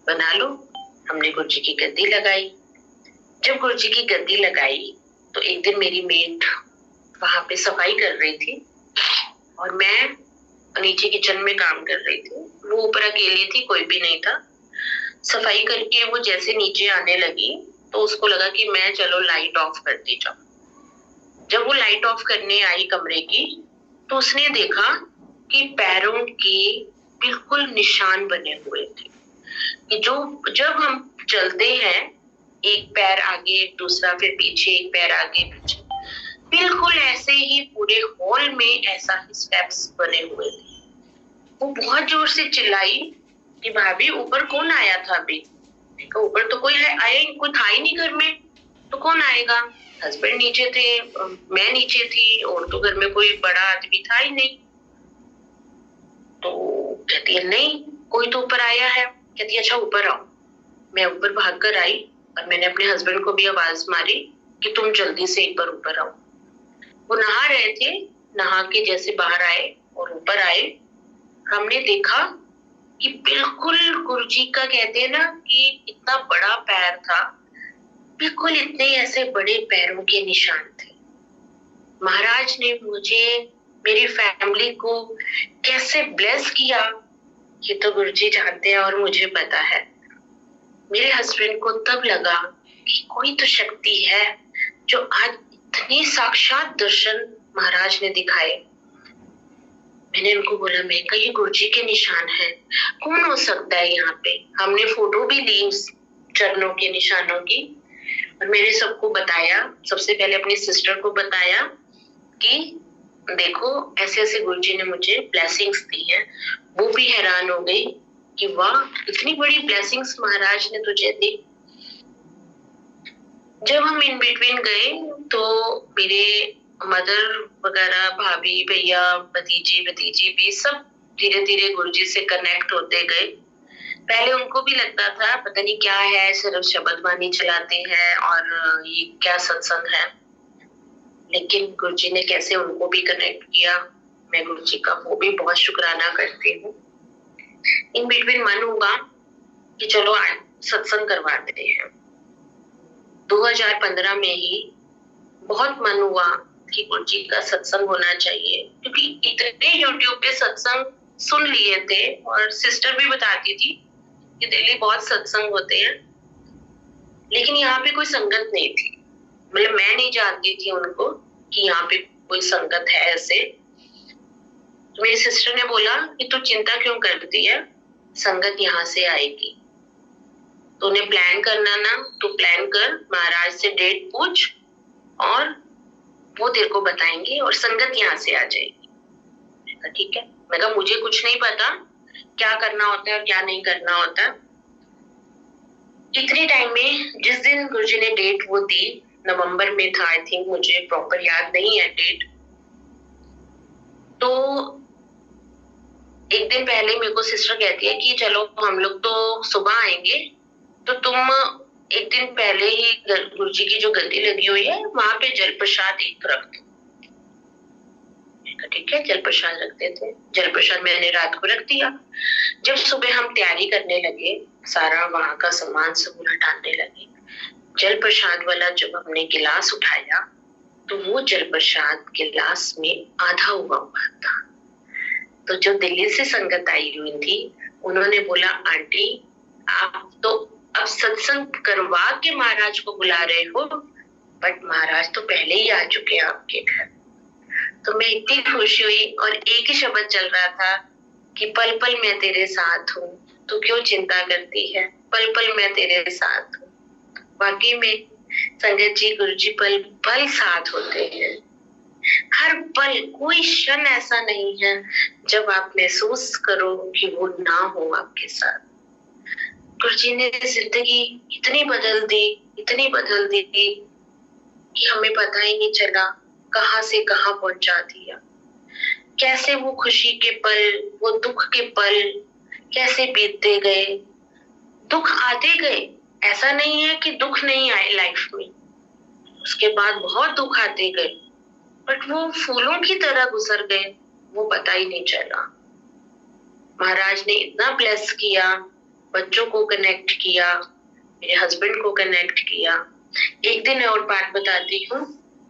बना लो। हमने गुरुजी की गद्दी लगाई। जब गुरुजी की गद्दी लगाई तो एक दिन मेरी मेट वहां पे सफाई कर रही थी और मैं नीचे किचन में काम कर रही थी। वो ऊपर अकेली थी, कोई भी नहीं था। सफाई करके वो जैसे नीचे आने लगी तो उसको लगा कि मैं चलो लाइट ऑफ करती जाऊं। जब वो लाइट ऑफ करने आई कमरे की तो उसने देखा कि पैरों के बिल्कुल निशान बने हुए थे कि जो जब हम चलते हैं एक पैर आगे दूसरा फिर पीछे, एक पैर आगे पीछे, बिल्कुल ऐसे ही पूरे हॉल में ऐसा ही स्टेप्स बने हुए थे। वो बहुत जोर से चिल्लाई कि भाभी ऊपर कौन आया था अभी? ऊपर तो कोई कोई था ही नहीं घर में, तो कौन आएगा? हस्बैंड नीचे थे, मैं नीचे थी और तो घर में कोई बड़ा आदमी था ही नहीं। तो कहती है नहीं कोई तो ऊपर आया है। कहती है अच्छा ऊपर आओ। मैं ऊपर भागकर आई और मैंने अपने हस्बैंड को भी आवाज मारी कि तुम जल्दी से एक बार ऊपर आओ। वो नहा रहे थे, नहा के जैसे बाहर आए और ऊपर आए, हमने देखा कि बिल्कुल गुरुजी का कहते हैं ना कि इतना बड़ा पैर था, बिल्कुल इतने ऐसे बड़े पैरों के निशान थे। महाराज ने मुझे मेरी फैमिली को कैसे ब्लेस किया ये तो गुरुजी जानते हैं और मुझे पता है। मेरे हस्बैंड को तब लगा कि कोई तो शक्ति है जो आज इतनी साक्षात दर्शन महाराज ने दिखाए। मैंने उनको बोला मैं कहीं गुरुजी के निशान है, कौन हो सकता है यहाँ पे? हमने फोटो भी ली चरणों के निशानों की और मैंने सबको बताया, सबसे पहले अपनी सिस्टर को बताया कि देखो ऐसे ऐसे गुरुजी ने मुझे ब्लेसिंग्स दी हैं। वो भी हैरान हो गई कि वाह इतनी बड़ी ब्लेसिंग्स महाराज ने तुझे दी। जब हम इन बिटवीन गए तो मेरे मदर वगैरह, भाभी, भैया, भतीजी भी सब धीरे धीरे गुरुजी से कनेक्ट होते गए। पहले उनको भी लगता था पता नहीं क्या है, सिर्फ शब्द वाणी चलाते हैं और ये क्या सत्संग है, लेकिन गुरुजी ने कैसे उनको भी कनेक्ट किया। मैं गुरुजी का वो भी बहुत शुक्राना करती हूँ। इन बिटवीन मन हुआ कि चलो आज सत्संग करवाते हैं। 2015 में ही बहुत मन हुआ कि गुरुजी का सत्संग होना चाहिए, क्योंकि इतने YouTube पे सत्संग सुन लिए थे और सिस्टर भी बताती थी कि दिल्ली बहुत सत्संग होते हैं, लेकिन यहाँ पे कोई संगत नहीं थी। मतलब मैं नहीं जानती थी उनको कि यहाँ पे कोई संगत है ऐसे। तो मेरी सिस्टर ने बोला कि तू चिंता क्यों करती है, संगत यहाँ से आएगी, तो उन्हें प्लान करना ना, तो प्लान कर, महाराज से डेट पूछ और वो तेरे को बताएंगे और संगत यहाँ से आ जाएगी। मैं कहा ठीक है। मैं कहा मुझे कुछ नहीं पता क्या करना होता है और क्या नहीं करना होता। इतने टाइम में जिस दिन गुरुजी ने डेट वो दी, नवंबर में था आई थिंक, मुझे प्रॉपर याद नहीं है डेट। तो एक दिन पहले मेरे को सिस्टर कहती है कि चलो हम लोग तो सुबह आएंगे, तो तुम एक दिन पहले ही गुरुजी की जो गद्दी लगी हुई है वहां पे जल प्रसाद एक रख दो। ठीक है, जल प्रसाद रखते थे। जल प्रसाद मैंने रात को रख दिया। जब सुबह हम तैयारी करने लगे, सारा वहां का सामान सब हटाने लगे, जल प्रसाद वाला जब हमने गिलास उठाया तो वो जल प्रसाद गिलास में आधा हुआ हुआ था। तो जो दिल्ली से संगत आई हुई थी, उन्होंने बोला, आंटी आप तो अब सत्संग करवा के महाराज को बुला रहे हो, बट महाराज तो पहले ही आ चुके हैं आपके घर। तो मैं इतनी खुश हुई और एक ही शब्द चल रहा था कि पल पल मैं तेरे साथ हूँ, तू क्यों चिंता करती है, पल पल मैं तेरे साथ हूँ। वाकई में संगत जी, गुरु जी पल पल साथ होते हैं। हर पल, कोई क्षण ऐसा नहीं है जब आप महसूस करो कि वो ना हो आपके साथ। गुरु जी ने जिंदगी इतनी बदल दी, इतनी बदल दी कि हमें पता ही नहीं चला कहाँ से कहाँ पहुंचा दिया। कैसे वो खुशी के पल, वो दुख के पल कैसे बीतते गए। दुख आते गए, ऐसा नहीं है कि दुख नहीं आए लाइफ में, उसके बाद बहुत दुख आते गए, बट वो फूलों की तरह गुजर गए, वो पता ही नहीं चला। महाराज ने इतना ब्लेस किया, बच्चों को कनेक्ट किया, मेरे हस्बैंड को कनेक्ट किया। एक दिन और बात बताती हूँ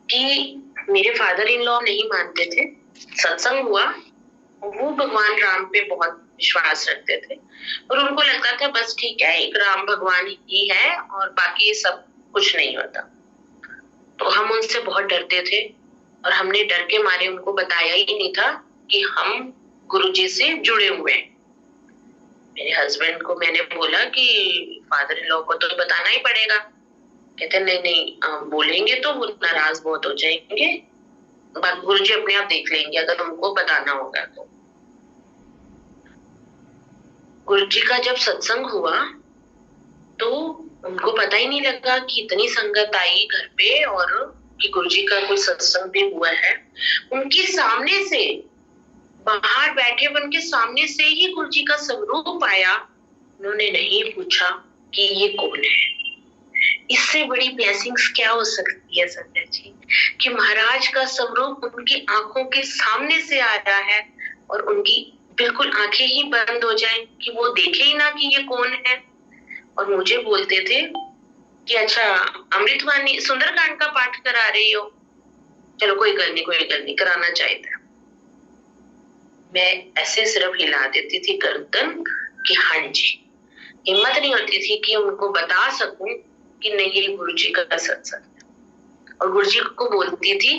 कि मेरे फादर इन लॉ नहीं मानते थे। सत्संग हुआ, वो भगवान राम पे बहुत विश्वास रखते थे और उनको लगता था बस ठीक है, एक राम भगवान ही है और बाकी सब कुछ नहीं होता। तो हम उनसे बहुत डरते थे और हमने डर के मारे उनको बताया ही नहीं था कि हम गुरुजी से जुड़े हुए हैं। मेरे हस्बैंड को मैंने बोला कि फादर इन लॉ को तो बताना ही पड़ेगा। कहते नहीं नहीं, बोलेंगे तो वो नाराज बहुत हो जाएंगे, बात गुरुजी अपने आप देख लेंगे अगर उनको बताना होगा तो। गुरुजी का जब सत्संग हुआ तो उनको पता ही नहीं लगा कि इतनी संगत आई घर पे और कि गुरुजी का कोई सत्संग भी हुआ है। उनके सामने से, बाहर बैठे उनके सामने से ही गुरुजी का स्वरूप आया। उन्होंने नहीं पूछा कि ये कौन है। इससे बड़ी ब्लेसिंग्स क्या हो सकती है संजय जी, कि महाराज का स्वरूप उनकी आंखों के सामने से आ रहा है और उनकी बिल्कुल आंखें ही बंद हो जाएं कि वो देखे ही ना कि ये कौन है। और मुझे बोलते थे कि अच्छा अमृतवाणी सुंदरकांड का पाठ करा रही हो, चलो कोई गल नहीं, कराना चाहिए था। मैं ऐसे सिर्फ हिला देती थी गर्दन कि हाँ जी। हिम्मत नहीं होती थी कि उनको बता सकूं कि नहीं ये गुरुजी का सत्संग है। और गुरुजी को बोलती थी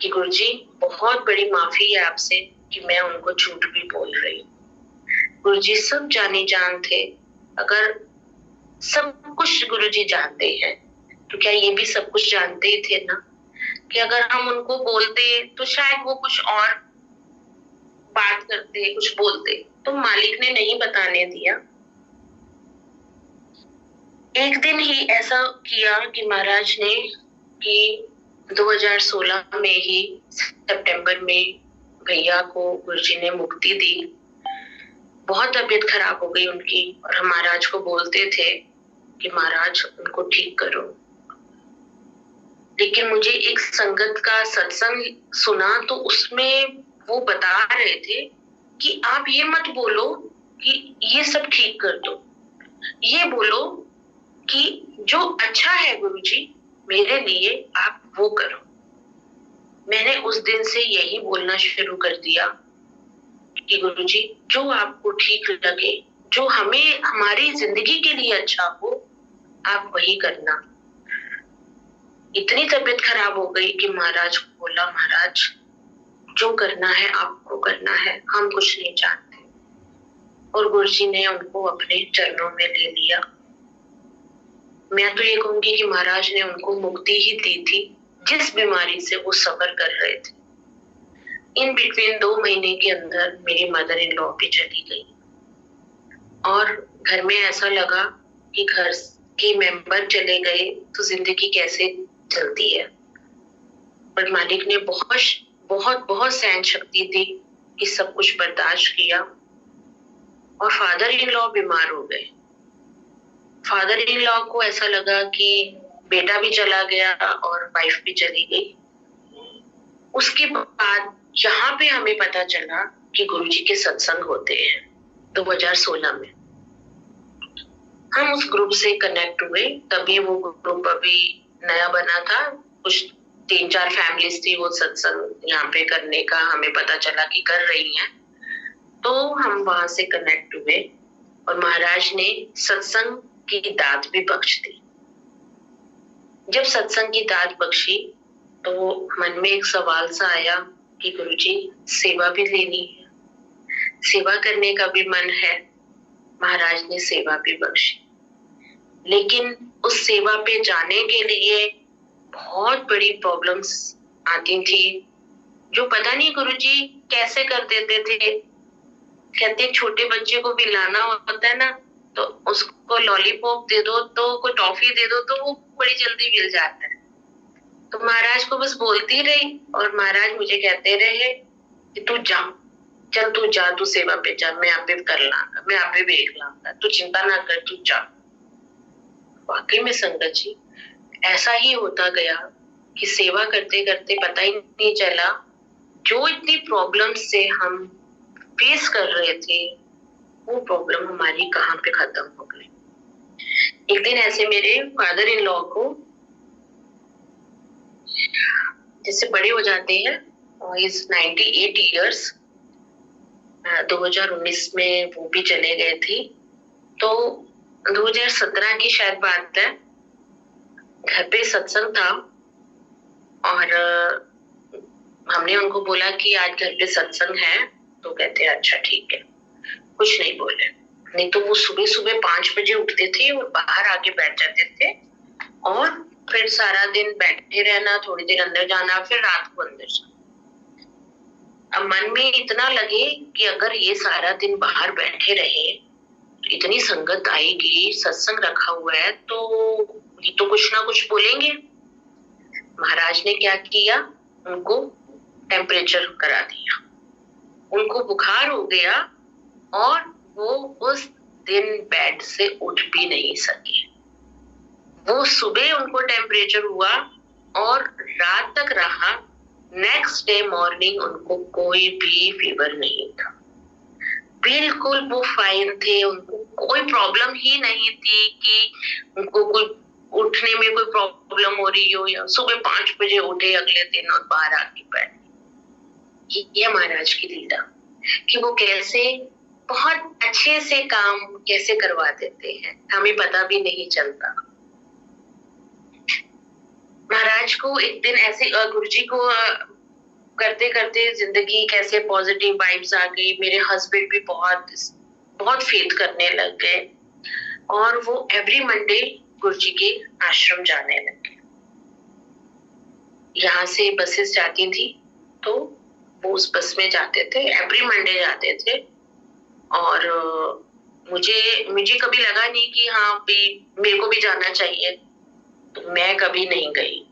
कि गुरुजी बहुत बड़ी माफी है आपसे कि मैं उनको झूठ भी बोल रही हूँ। गुरुजी सब जाने जान थे। अगर सब कुछ गुरुजी जानते हैं तो क्या ये भी सब कुछ जानते ही थे ना, कि अगर हम उनको बोलते तो शायद वो कुछ और बात करते, कुछ बोलते। तो मालिक ने नहीं बताने दिया। एक दिन ही ऐसा किया कि महाराज ने कि 2016 में ही सितंबर में भैया को गुरुजी ने मुक्ति दी। बहुत तबीयत खराब हो गई उनकी और हम महाराज को बोलते थे कि महाराज उनको ठीक करो। लेकिन मुझे एक संगत का सत्संग सुना तो उसमें वो बता रहे थे कि आप ये मत बोलो कि ये सब ठीक कर दो, ये बोलो कि जो अच्छा है गुरुजी मेरे लिए आप वो करो। मैंने उस दिन से यही बोलना शुरू कर दिया कि गुरुजी जो आपको ठीक लगे, जो हमें हमारी जिंदगी के लिए अच्छा हो, आप वही करना। इतनी तबीयत खराब हो गई कि महाराज को बोला, महाराज जो करना है आपको करना है, हम कुछ नहीं जानते। और गुरुजी ने उनको अपने चरणों में ले लिया। मैं तो ये कहूंगी कि महाराज ने उनको मुक्ति ही दी थी जिस बीमारी से वो सफर कर रहे थे। इन बिटवीन 2 महीने के अंदर मेरी मदर इन लॉ भी चली गई और घर में ऐसा लगा कि घर के मेंबर चले गए तो जिंदगी कैसे चलती है। पर मालिक ने बहुत बहुत बहुत सहन शक्ति दी कि सब कुछ बर्दाश्त किया। और फादर इन लॉ बीमार हो गए। फादर इन लॉ को ऐसा लगा कि बेटा भी चला गया और वाइफ भी चली गई। उसके बाद यहाँ पे हमें पता चला कि गुरुजी के सत्संग होते हैं 2016 में। हम उस ग्रुप से कनेक्ट हुए, तभी वो ग्रुप अभी नया बना था, कुछ 3-4 फैमिलीज थी वो सत्संग यहाँ पे करने का हमें पता चला कि कर रही हैं, तो हम वहां से कनेक्ट हुए और महाराज ने सत्संग की दात भी बख्श दी। जब सत्संग की दात बख्शी तो मन में एक सवाल सा आया कि गुरुजी सेवा भी लेनी है, सेवा करने का भी मन है। महाराज ने सेवा भी बख्शी, लेकिन उस सेवा पे जाने के लिए बहुत बड़ी प्रॉब्लम्स आती थी, जो पता नहीं गुरुजी कैसे कर देते थे। कहते छोटे बच्चे को भी लाना होता है ना, तो उसको लॉलीपॉप दे दो तो कोई टॉफी दे दो तो वो बड़ी जल्दी मिल जाता है। तो महाराज को बस बोलती रही और महाराज मुझे कहते रहे कि तू जा, चल तू जा, तू सेवा पे जा, मैं आप पे कर लाऊंगा, मैं आप पे देख लाऊंगा, तू चिंता ना कर, तू जा। वाकई में संगत जी ऐसा ही होता गया कि सेवा करते करते पता ही नहीं चला जो इतनी प्रॉब्लम से हम फेस कर रहे थे वो प्रॉब्लम हमारी कहाँ पे खत्म हो गई। एक दिन ऐसे मेरे फादर इन लॉ को जैसे बड़े हो जाते हैं, इज 98 ईयर्स, 2019 में वो भी चले गए थे। तो 2017 की शायद बात है, घर पे सत्संग था और हमने उनको बोला कि आज घर पे सत्संग है, तो कहते हैं अच्छा ठीक है, कुछ नहीं बोले। नहीं तो वो सुबह सुबह 5 बजे उठते थे और बाहर आके बैठ जाते थे और फिर सारा दिन बैठे रहना, थोड़ी देर अंदर जाना, फिर रात को अंदर जाना। अब मन में इतना लगे कि अगर ये सारा दिन बाहर बैठे रहे तो इतनी संगत आएगी, सत्संग रखा हुआ है तो ये तो कुछ ना कुछ बोलेंगे। महाराज ने क्या किया, उनको टेम्परेचर करा दिया, उनको बुखार हो गया और वो उस दिन बेड से उठ भी नहीं सके। वो सुबह उनको टेम्परेचर हुआ और रात तक रहा, नेक्स्ट डे मॉर्निंग उनको कोई भी फीवर नहीं था, बिल्कुल वो फाइन थे, उनको कोई प्रॉब्लम ही नहीं थी कि उनको कोई उठने में कोई प्रॉब्लम हो रही हो या सुबह 5 बजे उठे अगले दिन और बाहर आके बैठे। ये महाराज की लीला कि वो कैसे बहुत अच्छे से काम कैसे करवा देते हैं, हमें पता भी नहीं चलता। महाराज को एक दिन ऐसे गुरुजी को करते करते जिंदगी कैसे पॉजिटिव वाइब्स आ गई, मेरे हस्बैंड भी बहुत बहुत फेथ करने लग गए और वो एवरी मंडे गुरुजी के आश्रम जाने लगे। यहाँ से बसेस जाती थी तो वो उस बस में जाते थे, एवरी मंडे जाते थे और मुझे कभी लगा नहीं कि हाँ भी मेरे को भी जाना चाहिए, तो मैं कभी नहीं गई।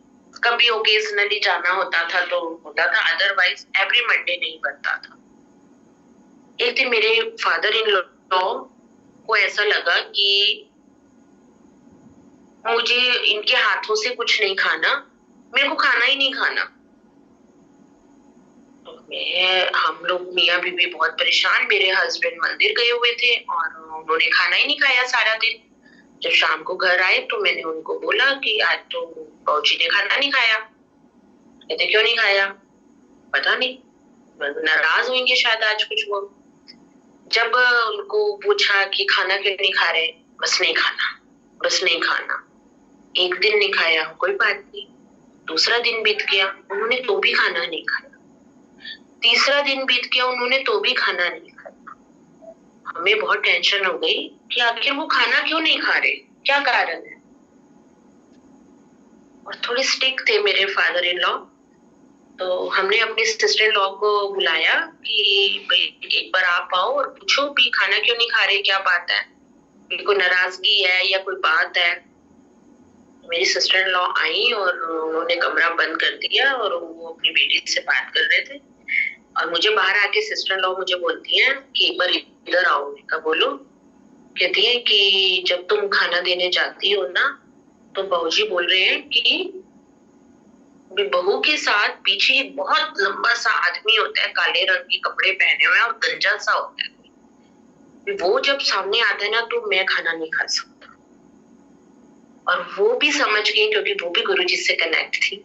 कभी ओकेजनली जाना होता था तो होता था, अदरवाइज एवरी मंडे नहीं बनता था। एक दिन मेरे फादर इन लॉ को ऐसा लगा कि मुझे इनके हाथों से कुछ नहीं खाना, मेरे को खाना ही नहीं खाना। तो हम लोग मियाँ बीवी बहुत परेशान, मेरे हस्बैंड मंदिर गए हुए थे और उन्होंने खाना ही नहीं खाया सारा दिन। जब शाम को घर आए तो मैंने उनको बोला कि आज तो बाबूजी ने खाना नहीं खाया। कहते क्यों नहीं खाया? पता नहीं, नाराज होंगे शायद आज कुछ वो। जब उनको पूछा कि खाना क्यों नहीं खा रहे, बस नहीं खाना, बस नहीं खाना। एक दिन नहीं खाया, कोई बात नहीं। दूसरा दिन बीत गया, उन्होंने तो भी खाना नहीं खाया। तीसरा दिन बीत गया, उन्होंने तो भी खाना नहीं खाया। हमें बहुत टेंशन हो गई कि आखिर वो खाना क्यों नहीं खा रहे, क्या कारण है। और थोड़े स्ट्रिक्ट थे मेरे फादर इन लॉ, तो हमने अपनी सिस्टर इन लॉ को बुलाया कि भाई एक बार आप आओ और पूछो भी खाना क्यों नहीं खा रहे, क्या बात है, कोई नाराजगी है या कोई बात है। मेरी सिस्टर इन लॉ आई और उन्होंने कमरा बंद कर दिया और वो अपनी बेटी से बात कर रहे थे और मुझे बाहर आके सिस्टर इन लॉ मुझे बोलती है कि एक बार इधर आओ। का बोलो? कहती है कि जब तुम खाना देने जाती हो ना तो बाबूजी बोल रहे हैं कि बहू के साथ पीछे एक बहुत लंबा सा आदमी होता है, काले रंग के कपड़े पहने हुए और गंजा सा होता है, वो जब सामने आता है ना तो मैं खाना नहीं खा सकता। और वो भी समझ गई क्योंकि वो भी गुरुजी से कनेक्ट थी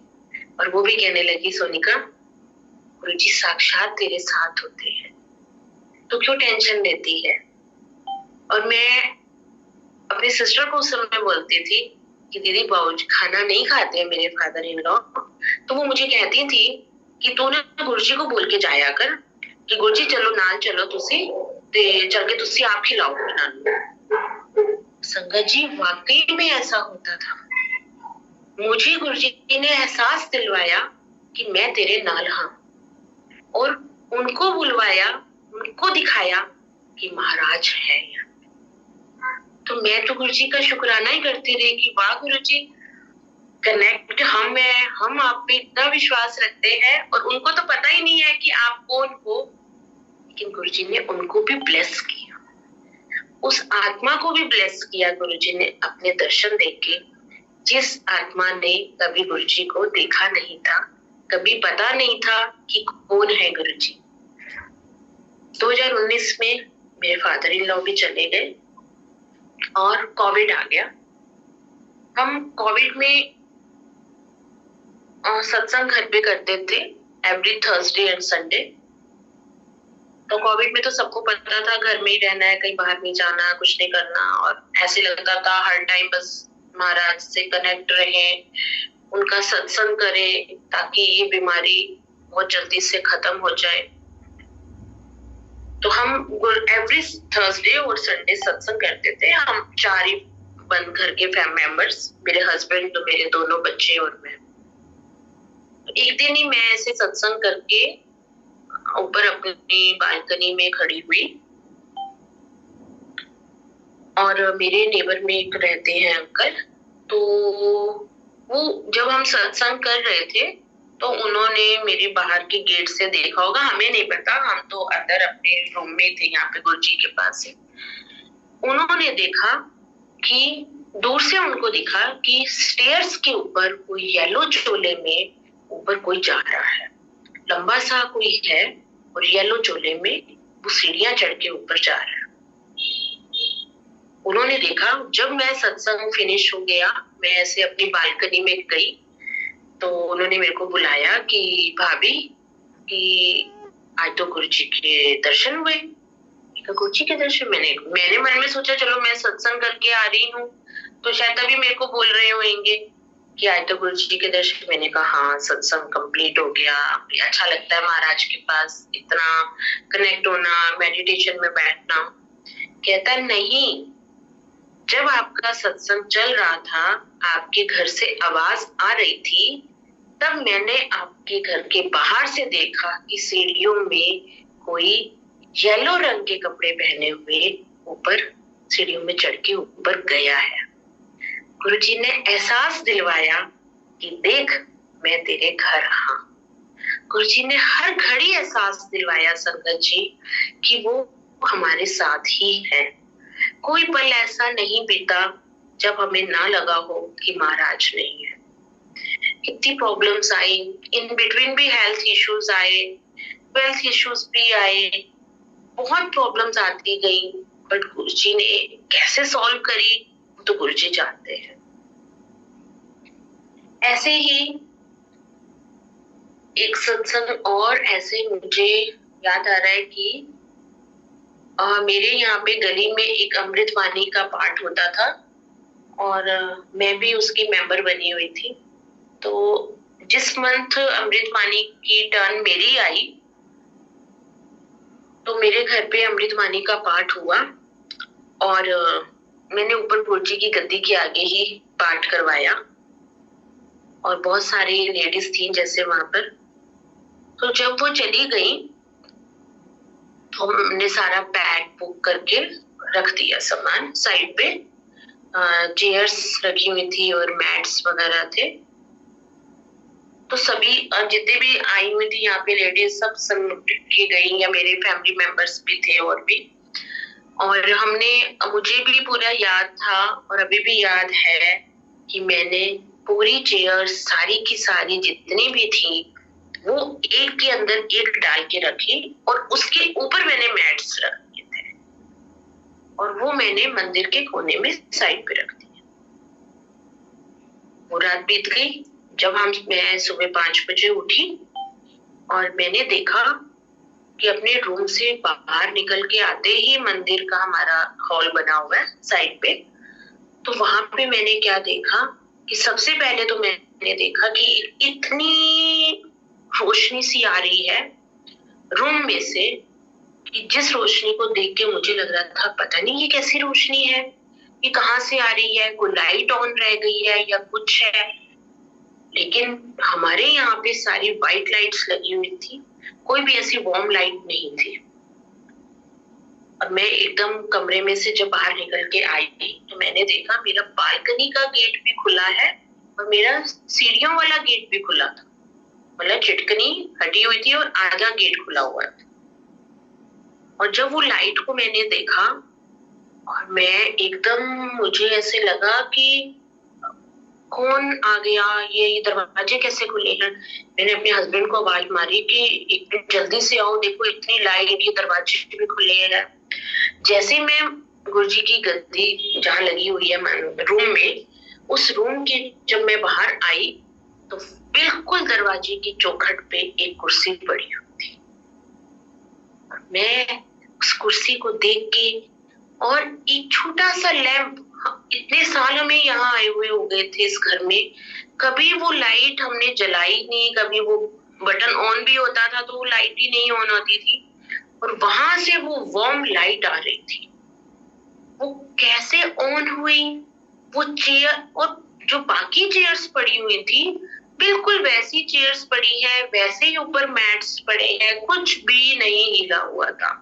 और वो भी कहने लगी, सोनिका गुरुजी साक्षात तेरे साथ होते हैं, तो क्यों टेंशन लेती है। और मैं अपनी सिस्टर को उस समय बोलती थी कि दीदी बाबूजी खाना नहीं खाते हैं मेरे फादर इन लॉ, तो वो मुझे कहती थी कि तू ना गुरुजी को बोल के जाया कर कि गुरुजी चलो नाल चलो तुसी ते चल के तुसी आप खिलाओ नानू। संगत जी वाकई में ऐसा होता था। मुझे गुरुजी ने एहसास दिलवाया कि मैं तेरे नाल हाँ, और उनको बुलवाया, उनको दिखाया कि महाराज है यहाँ। तो मैं तो गुरुजी का शुक्राना ही करती रही कि वाह गुरुजी, कनेक्ट हम है, हम आप पे इतना विश्वास रखते हैं और उनको तो पता ही नहीं है कि आप कौन हो, लेकिन गुरुजी ने उनको भी ब्लेस किया, उस आत्मा को भी ब्लेस किया गुरुजी ने अपने दर्शन देके, जिस आत्मा ने कभी गुरुजी को देखा नहीं था, कभी पता नहीं था कि कौन है गुरुजी। 2019 में मेरे फादर इन लॉ भी चले गए और कोविड आ गया। हम कोविड में सत्संग घर पे करते थे एवरी थर्सडे एंड संडे। तो कोविड में तो सबको पता था घर में ही रहना है, कहीं बाहर नहीं जाना, कुछ नहीं करना, और ऐसे लगता था हर टाइम बस महाराज से कनेक्ट रहे, उनका सत्संग करें ताकि ये बीमारी बहुत जल्दी से खत्म हो जाए। तो हम एवरी थर्सडे और संडे सत्संग करते थे। हम 4 ही बंद घर के फैमिली मेंबर्स, मेरे हस्बैंड तो मेरे दोनों बच्चे और मैं। एक दिन ही मैं ऐसे सत्संग करके ऊपर अपनी बालकनी में खड़ी हुई और मेरे नेबर में एक रहते हैं अंकल, तो वो जब हम सत्संग कर रहे थे तो उन्होंने मेरे बाहर के गेट से देखा होगा, हमें नहीं पता, हम तो अंदर अपने रूम में थे यहाँ पे गुरुजी के पास से। उन्होंने देखा कि दूर से उनको दिखा कि स्टेयर्स के ऊपर कोई येलो चोले में ऊपर कोई जा रहा है, लंबा सा कोई है और येलो चोले में वो सीढ़ियां चढ़ के ऊपर जा रहा है। उन्होंने देखा। जब मैं सत्संग फिनिश हो गया, मैं ऐसे अपनी बालकनी में गई तो उन्होंने मेरे को बुलाया कि भाभी कि आज तो गुरुजी के दर्शन हुए। गुरुजी के दर्शन मैंने मन में सोचा चलो मैं सत्संग करके आ रही हूँ तो शायद तभी मेरे को बोल रहे होंगे कि आज तो गुरुजी के दर्शन। मैंने कहा हाँ, सत्संग कंप्लीट हो गया, अच्छा लगता है महाराज के पास इतना कनेक्ट होना, मेडिटेशन में बैठना। कहता नहीं, जब आपका सत्संग चल रहा था, आपके घर से आवाज आ रही थी, तब मैंने आपके घर के बाहर से देखा कि सीढ़ियों में कोई येलो रंग के कपड़े पहने हुए ऊपर सीढ़ियों में चढ़ के ऊपर गया है। गुरुजी ने एहसास दिलवाया कि देख मैं तेरे घर हाँ। गुरुजी ने हर घड़ी एहसास दिलवाया संगत जी कि वो हमारे साथ ही है। कोई पल ऐसा नहीं बीता जब हमें ना लगा हो कि महाराज नहीं है। कितनी प्रॉब्लम्स आई, इन बिटवीन भी हेल्थ इश्यूज आए, वेल्थ इश्यूज भी आए, बहुत प्रॉब्लम्स आती गई, बट गुरुजी ने कैसे सॉल्व करी तो गुरुजी जानते हैं। ऐसे ही एक सत्संग और ऐसे मुझे याद आ रहा है कि मेरे यहाँ पे गली में एक अमृतवाणी का पाठ होता था और मैं भी उसकी मेंबर बनी हुई थी। तो जिस मंथ अमृतवाणी की टर्न मेरी आई तो मेरे घर पे अमृतवाणी का पाठ हुआ और मैंने ऊपर गुरुजी की गद्दी के आगे ही पाठ करवाया और बहुत सारी लेडीज थी जैसे वहां पर। तो जब वो चली गई तो हमने सारा पैक बुक करके रख दिया, सामान साइड पे, चेयर्स रखी हुई थी और मैट्स वगैरह थे। तो सभी जितने भी आई हुई थी यहाँ पे लेडीज सब समिट की गई, या मेरे फैमिली मेंबर्स भी थे और भी। और हमने, मुझे भी पूरा याद था और अभी भी याद है कि मैंने पूरी चेयर्स सारी की सारी जितनी भी थी वो एक के अंदर एक डाल के रखी और उसके ऊपर मैंने मैट्स रख दिए थे और वो मैंने मंदिर के कोने में साइड पे रख दिया। वो रात बीत गई, मैं सुबह 5 बजे उठी और मैंने देखा कि अपने रूम से बाहर निकल के आते ही मंदिर का हमारा हॉल बना हुआ है साइड पे, तो वहां पे मैंने क्या देखा कि सबसे पहले तो मैंने देखा कि इतनी रोशनी सी आ रही है रूम में से कि जिस रोशनी को देख के मुझे लग रहा था पता नहीं ये कैसी रोशनी है, ये कहाँ से आ रही है, कोई लाइट ऑन रह गई है या कुछ है। लेकिन हमारे यहाँ पे सारी वाइट लाइट्स लगी हुई थी, कोई भी ऐसी वार्म लाइट नहीं थी। और मैं एकदम कमरे में से जब बाहर निकल के आई तो मैंने देखा मेरा बालकनी का गेट भी खुला है और मेरा सीढ़ियों वाला गेट भी खुला था, मतलब चिटकनी हटी हुई थी और आधा गेट खुला हुआ था। और जब वो लाइट को मैंने देखा और मैं एकदम, मुझे ऐसे लगा कि कौन आ गया, ये दरवाजे कैसे खुले हैं। मैंने अपने हस्बैंड को आवाज मारी कि एक जल्दी से आओ, देखो इतनी लाइट, ये दरवाजे भी खुले हैं। जैसे मैं गुरुजी की गद्दी जहाँ लगी हुई है रूम में, उस रूम के जब मैं बाहर आई तो बिल्कुल दरवाजे की चौखट पे एक कुर्सी पड़ी हुई थी। मैं उस कुर्सी को देख के और एक छोटा सा लैंप, इतने साल हमें यहाँ आए हुए हो गए थे इस घर में, कभी वो लाइट हमने जलाई नहीं, कभी वो बटन ऑन भी होता था तो वो लाइट ही नहीं ऑन होती थी, और वहां से वो वार्म लाइट आ रही थी। वो कैसे ऑन हुई, वो चेयर और जो बाकी चेयर्स पड़ी हुई थी बिल्कुल वैसी चेयर्स पड़ी है, वैसे ही ऊपर मैट्स पड़े हैं, कुछ भी नहीं हिला हुआ था।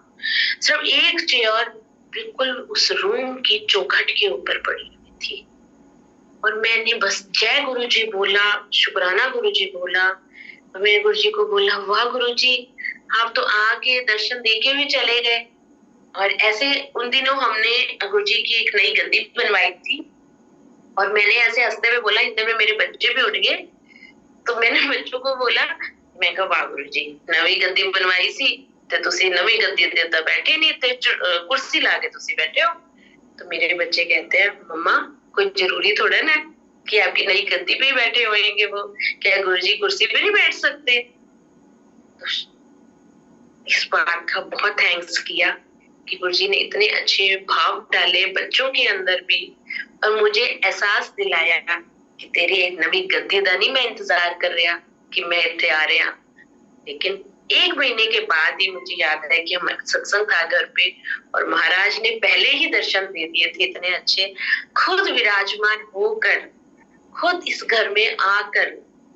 सिर्फ एक चेयर बिल्कुल उस रूम की चौखट के ऊपर पड़ी हुई थी। और मैंने बस जय गुरुजी बोला, शुक्राना गुरुजी बोला, और मैंने गुरुजी को बोला वाह गुरुजी, आप तो आके दर्शन देके भी चले गए। और ऐसे उन दिनों हमने गुरुजी की एक नई गद्दी बनवाई थी और मैंने ऐसे हंसते हुए बोला, इतने में मेरे बच्चे भी उठ गए, तो मैंने बच्चों को बोला, मैं कहा वाह गुरुजी, नवी गद्दी बनवाई सी ਤੇ ਤੁਸੀਂ नवी गद्दी ਦੇ ਤਾਂ बैठे नहीं थे, कुर्सी ला के ਤੁਸੀਂ बैठे हो। तो मेरे बच्चे कहते हैं मम्मा कोई जरूरी थोड़ा ना कि आपकी नई गद्दी पे ही बैठे होंगे, वो क्या गुरुजी कुर्सी पे नहीं बैठ सकते। तो इस बात का बहुत थैंक्स किया कि गुरुजी ने इतने अच्छे भाव डाले बच्चों के अंदर भी, और मुझे एहसास दिलाया कि तेरी एक नवी गद्दी का नहीं मैं इंतजार कर रहा कि मैं इतने आ रहा। लेकिन 1 महीने के बाद ही मुझे याद है कि हमारा सत्संग था घर पे और महाराज ने पहले ही दर्शन दे दिए थे इतने अच्छे, खुद विराजमान होकर, खुद इस घर में आकर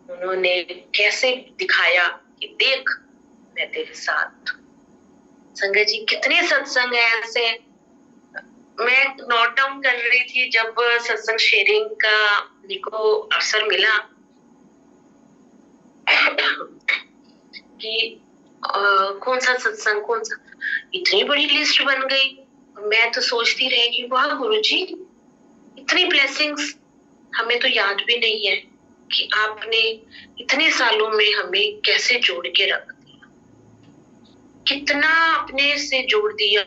उन्होंने कैसे दिखाया कि देख मैं तेरे साथ। संगत जी कितने सत्संग है ऐसे। मैं नोट डाउन कर रही थी जब सत्संग शेयरिंग का मेरे अवसर मिला कि कौन सा सत्संग, कौन सा, इतनी बड़ी लिस्ट बन गई। मैं तो सोचती रही कि वाह गुरुजी, इतनी ब्लेसिंग्स हमें तो याद भी नहीं है कि आपने इतने सालों में हमें कैसे जोड़ के रख दिया, कितना अपने से जोड़ दिया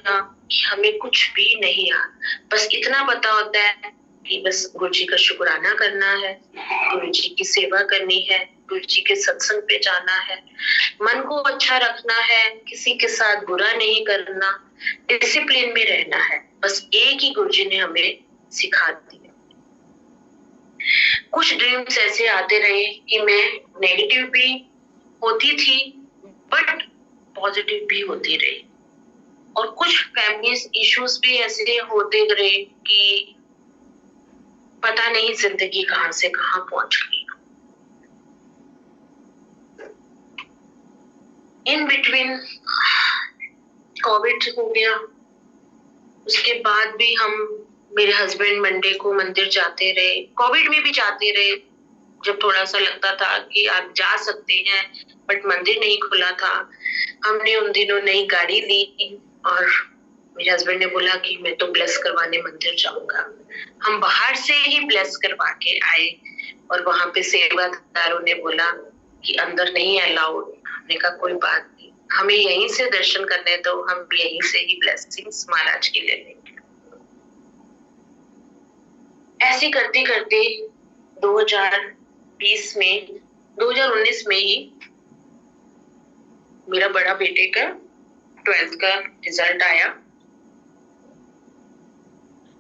कि हमें कुछ भी नहीं याद। बस इतना पता होता है कि बस गुरुजी का शुक्राना करना है, गुरुजी की सेवा करनी है, गुरुजी के सत्संग पे जाना है, मन को अच्छा रखना है, किसी के साथ बुरा नहीं करना, डिसिप्लिन में रहना है। बस एक ही गुरुजी ने हमें सिखा दिया। कुछ ड्रीम्स ऐसे आते रहे कि मैं नेगेटिव भी होती थी बट पॉजिटिव भी होती रही, और कुछ फैमिली इश्यूज भी ऐसे होते रहे कि पता नहीं जिंदगी कहां से कहां पहुंच गई। इन बिटवीन कोविड हो गया, उसके बाद भी हम, मेरे हस्बैंड मंडे को मंदिर जाते रहे, कोविड में भी जाते रहे, जब थोड़ा सा लगता था कि आप जा सकते हैं बट मंदिर नहीं खुला था। हमने उन दिनों नई गाड़ी ली और मेरे हस्बैंड ने बोला कि मैं तो ब्लेस करवाने मंदिर जाऊंगा। हम बाहर से ही ब्लेस करवा के आए और वहां पे सेवादारों ने बोला कि अंदर नहीं अलाउड। हमने कहा कोई बात नहीं, हमें यहीं से दर्शन करने दो, हम यहीं से ही ब्लेसिंग्स महाराज की ले लेंगे। ऐसे करते करते 2000 2020 में 2019 में ही मेरा बड़ा बेटे का 12th का रिजल्ट आया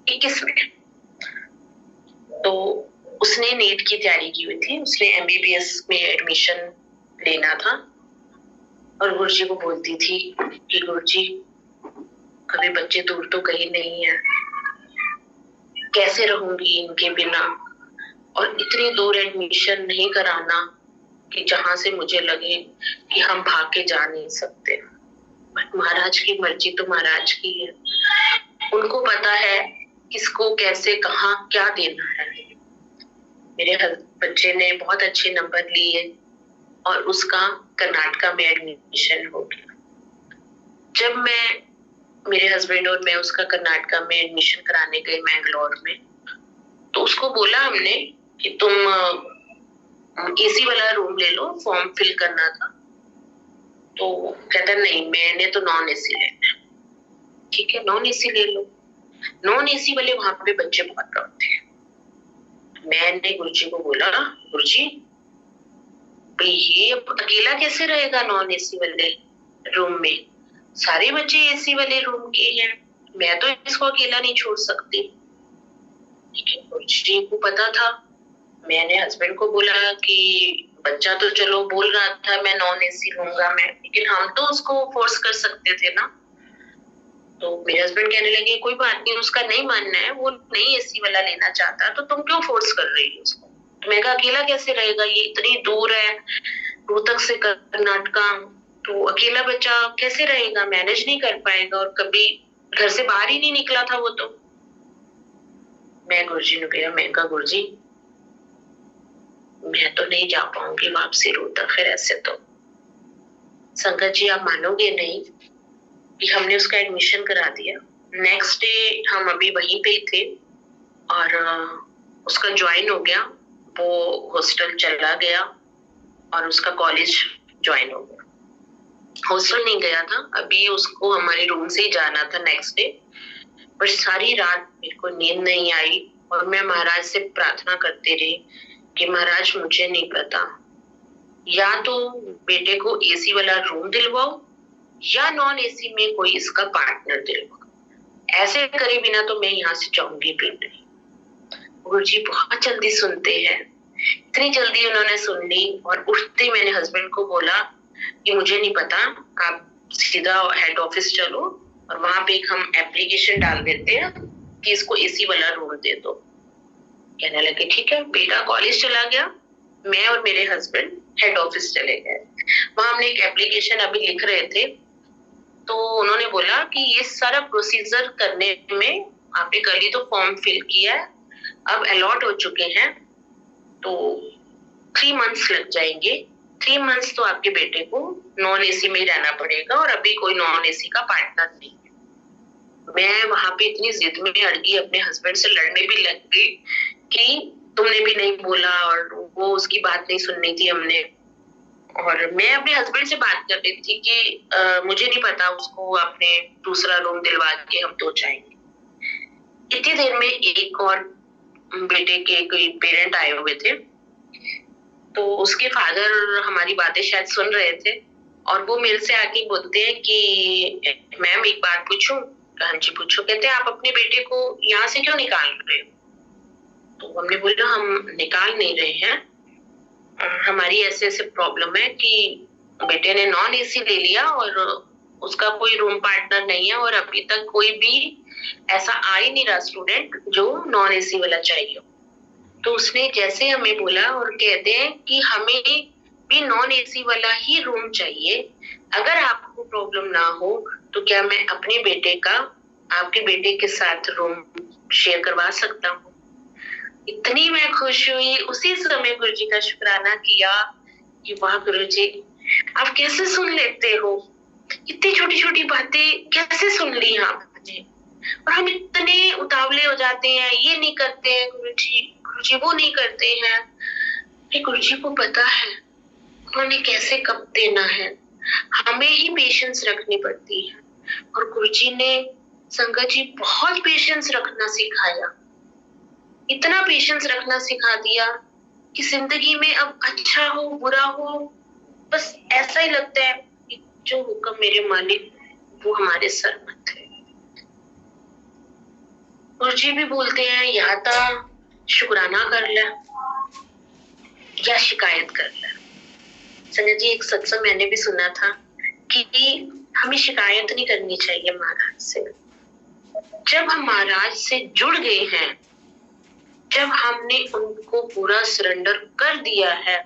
21 में। तो उसने नीट की तैयारी की हुई थी, उसने एमबीबीएस में एडमिशन लेना था और गुरुजी को बोलती थी कि गुरुजी कभी बच्चे दूर तो कहीं नहीं है, कैसे रहूंगी इनके बिना, और इतनी दूर एडमिशन नहीं कराना कि जहां से मुझे लगे कि हम भाग के जा नहीं सकते। बट महाराज की मर्जी तो महाराज की है, उनको पता है किसको कैसे कहाँ क्या देना है। मेरे बच्चे ने बहुत अच्छे नंबर लिए और उसका कर्नाटका में एडमिशन हो गया। जब मैं मेरे हस्बैंड और मैं उसका कर्नाटका में एडमिशन कराने गए मैंगलोर में, तो उसको बोला हमने कि तुम एसी वाला रूम ले लो, फॉर्म फिल करना था। तो कहता नहीं, मैंने तो नॉन एसी लेना है। ठीक है, नॉन एसी ले लो। नॉन एसी वाले वहां पे बच्चे बहुत कम थे। मैंने गुरुजी को बोला, गुरुजी भाई ये अकेला कैसे रहेगा नॉन एसी वाले रूम में, सारे बच्चे एसी वाले रूम के हैं, मैं तो इसको अकेला नहीं छोड़ सकती। लेकिन गुरुजी को पता था। मैंने हस्बैंड को बोला कि बच्चा तो चलो बोल रहा था मैं नॉन एसी लूंगा मैं, लेकिन हम तो उसको फोर्स कर सकते थे ना। तो मेरे हस्बैंड कहने लगे कोई बात नहीं, उसका नहीं मानना है, वो नहीं एसी वाला लेना चाहता, तो तुम क्यों फोर्स कर रही हो उसको। तो मैं कहा अकेला कैसे रहेगा, ये इतनी दूर है रोहतक से कर्नाटका, तो अकेला बच्चा कैसे रहेगा, मैनेज नहीं कर पाएगा, और कभी घर से बाहर ही नहीं निकला था वो तो। मैं गुरुजी ने कहा, मैं कहा गुरुजी मैं तो नहीं जा पाऊंगी वापसी रोहतक, फिर ऐसे तो। संगत जी आप मानोगे नहीं कि हमने उसका एडमिशन करा दिया। नेक्स्ट डे हम अभी वहीं पे ही थे और उसका ज्वाइन हो गया, वो हॉस्टल चला गया और उसका कॉलेज ज्वाइन हो गया। हॉस्टल नहीं गया था, अभी उसको हमारे रूम से ही जाना था नेक्स्ट डे। पर सारी रात मेरे को नींद नहीं आई और मैं महाराज से प्रार्थना करते रही कि महाराज मुझे नहीं पता, या तो बेटे को एसी वाला रूम दिलवाओ या नॉन एसी में कोई इसका पार्टनर दिलवाओ, ऐसे करे बिना तो मैं यहाँ से जाऊंगी भी नहीं। गुरुजी बहुत जल्दी सुनते हैं, इतनी जल्दी उन्होंने सुन ली। और उठते मैंने हस्बैंड को बोला कि मुझे नहीं पता, आप सीधा हेड ऑफिस चलो और वहां पे एक हम एप्लीकेशन डाल देते हैं कि इसको एसी वाला रूम दे दो। कहने लगे ठीक है। बेटा कॉलेज चला गया, मैं और मेरे हस्बैंड हेड ऑफिस चले गए। वहां हमने एक एप्लीकेशन अभी लिख रहे थे, तो उन्होंने बोला कि ये सारा प्रोसीजर करने में आपने कल ही तो फॉर्म फिल किया है, अब अलॉट हो चुके हैं, तो 3 मंथ्स लग जाएंगे। 3 मंथ्स तो आपके बेटे को नॉन एसी में ही रहना पड़ेगा और अभी कोई नॉन एसी का पार्टनर नहीं है। मैं वहां पे इतनी जिद में अड़ गई, अपने हस्बैंड से लड़ने भी लग गई कि तुमने भी नहीं बोला, और वो उसकी बात नहीं सुननी थी हमने। और मैं अपने हस्बैंड से बात कर रही थी कि मुझे नहीं पता, उसको आपने दूसरा रूम दिलवा के हम तो जाएंगे। इतनी देर में एक और बेटे के कोई पेरेंट आए हुए थे, तो उसके फादर हमारी बातें शायद सुन रहे थे और वो मेरे से आके बोलते हैं कि मैम एक बात पूछूं। हाँ जी पूछो। कहते हैं आप अपने बेटे को यहाँ से क्यों निकाल रहे हो। तो हमने बोला हम निकाल नहीं रहे हैं, हमारी ऐसे ऐसे प्रॉब्लम है कि बेटे ने नॉन एसी ले लिया और उसका कोई रूम पार्टनर नहीं है और अभी तक कोई भी ऐसा आ ही नहीं रहा स्टूडेंट जो नॉन एसी वाला चाहिए। तो उसने जैसे हमें बोला और कहते हैं कि हमें भी नॉन एसी वाला ही रूम चाहिए, अगर आपको प्रॉब्लम ना हो तो क्या मैं अपने बेटे का आपके बेटे के साथ रूम शेयर करवा सकता हूँ। इतनी मैं खुश हुई, उसी समय गुरुजी का शुक्राना किया कि वाह गुरुजी आप कैसे सुन लेते हो, इतनी छोटी छोटी बातें कैसे सुन ली आपने। और हम इतने उतावले हो जाते हैं, ये नहीं करते हैं गुरुजी, गुरुजी वो नहीं करते हैं। गुरुजी को पता है उन्होंने कैसे कब देना है, हमें ही पेशेंस रखनी पड़ती है। और गुरुजी ने संगत जी बहुत पेशेंस रखना सिखाया, इतना पेशेंस रखना सिखा दिया कि जिंदगी में अब अच्छा हो बुरा हो, बस ऐसा ही लगता है कि जो हुक्म मेरे मालिक वो हमारे सर मत है। गुरुजी भी बोलते हैं या तो शुक्राना कर ले या शिकायत कर ले। संजय जी, एक सत्संग मैंने भी सुना था कि हमें शिकायत नहीं करनी चाहिए महाराज से। जब हम महाराज से जुड़ गए हैं, जब हमने उनको पूरा सरेंडर कर दिया है,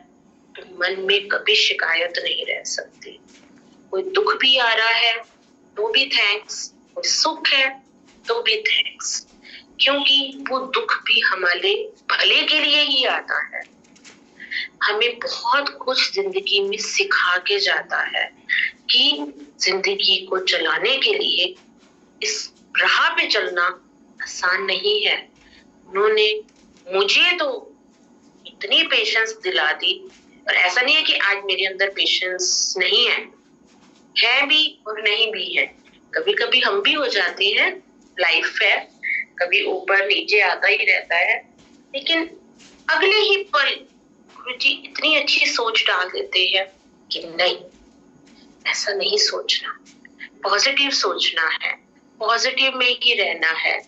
तो मन में कभी शिकायत नहीं रह सकती। कोई दुख भी आ रहा है तो भी थैंक्स, कोई सुख है तो भी थैंक्स, क्योंकि वो दुख भी हमारे भले के लिए ही आता है। हमें बहुत कुछ जिंदगी में सिखा के जाता है कि जिंदगी को चलाने के लिए इस राह पे चलना आसान नहीं है। उन्होंने मुझे तो इतनी पेशेंस दिला दी, और ऐसा नहीं है कि आज मेरे अंदर पेशेंस नहीं है भी और नहीं भी है। कभी कभी हम भी हो जाते हैं, लाइफ है, कभी ऊपर नीचे आता ही रहता है, लेकिन अगले ही पल गुरुजी इतनी अच्छी सोच डाल देते हैं कि नहीं, ऐसा नहीं सोचना, पॉजिटिव सोचना है, पॉजिटिव में ही रहना है।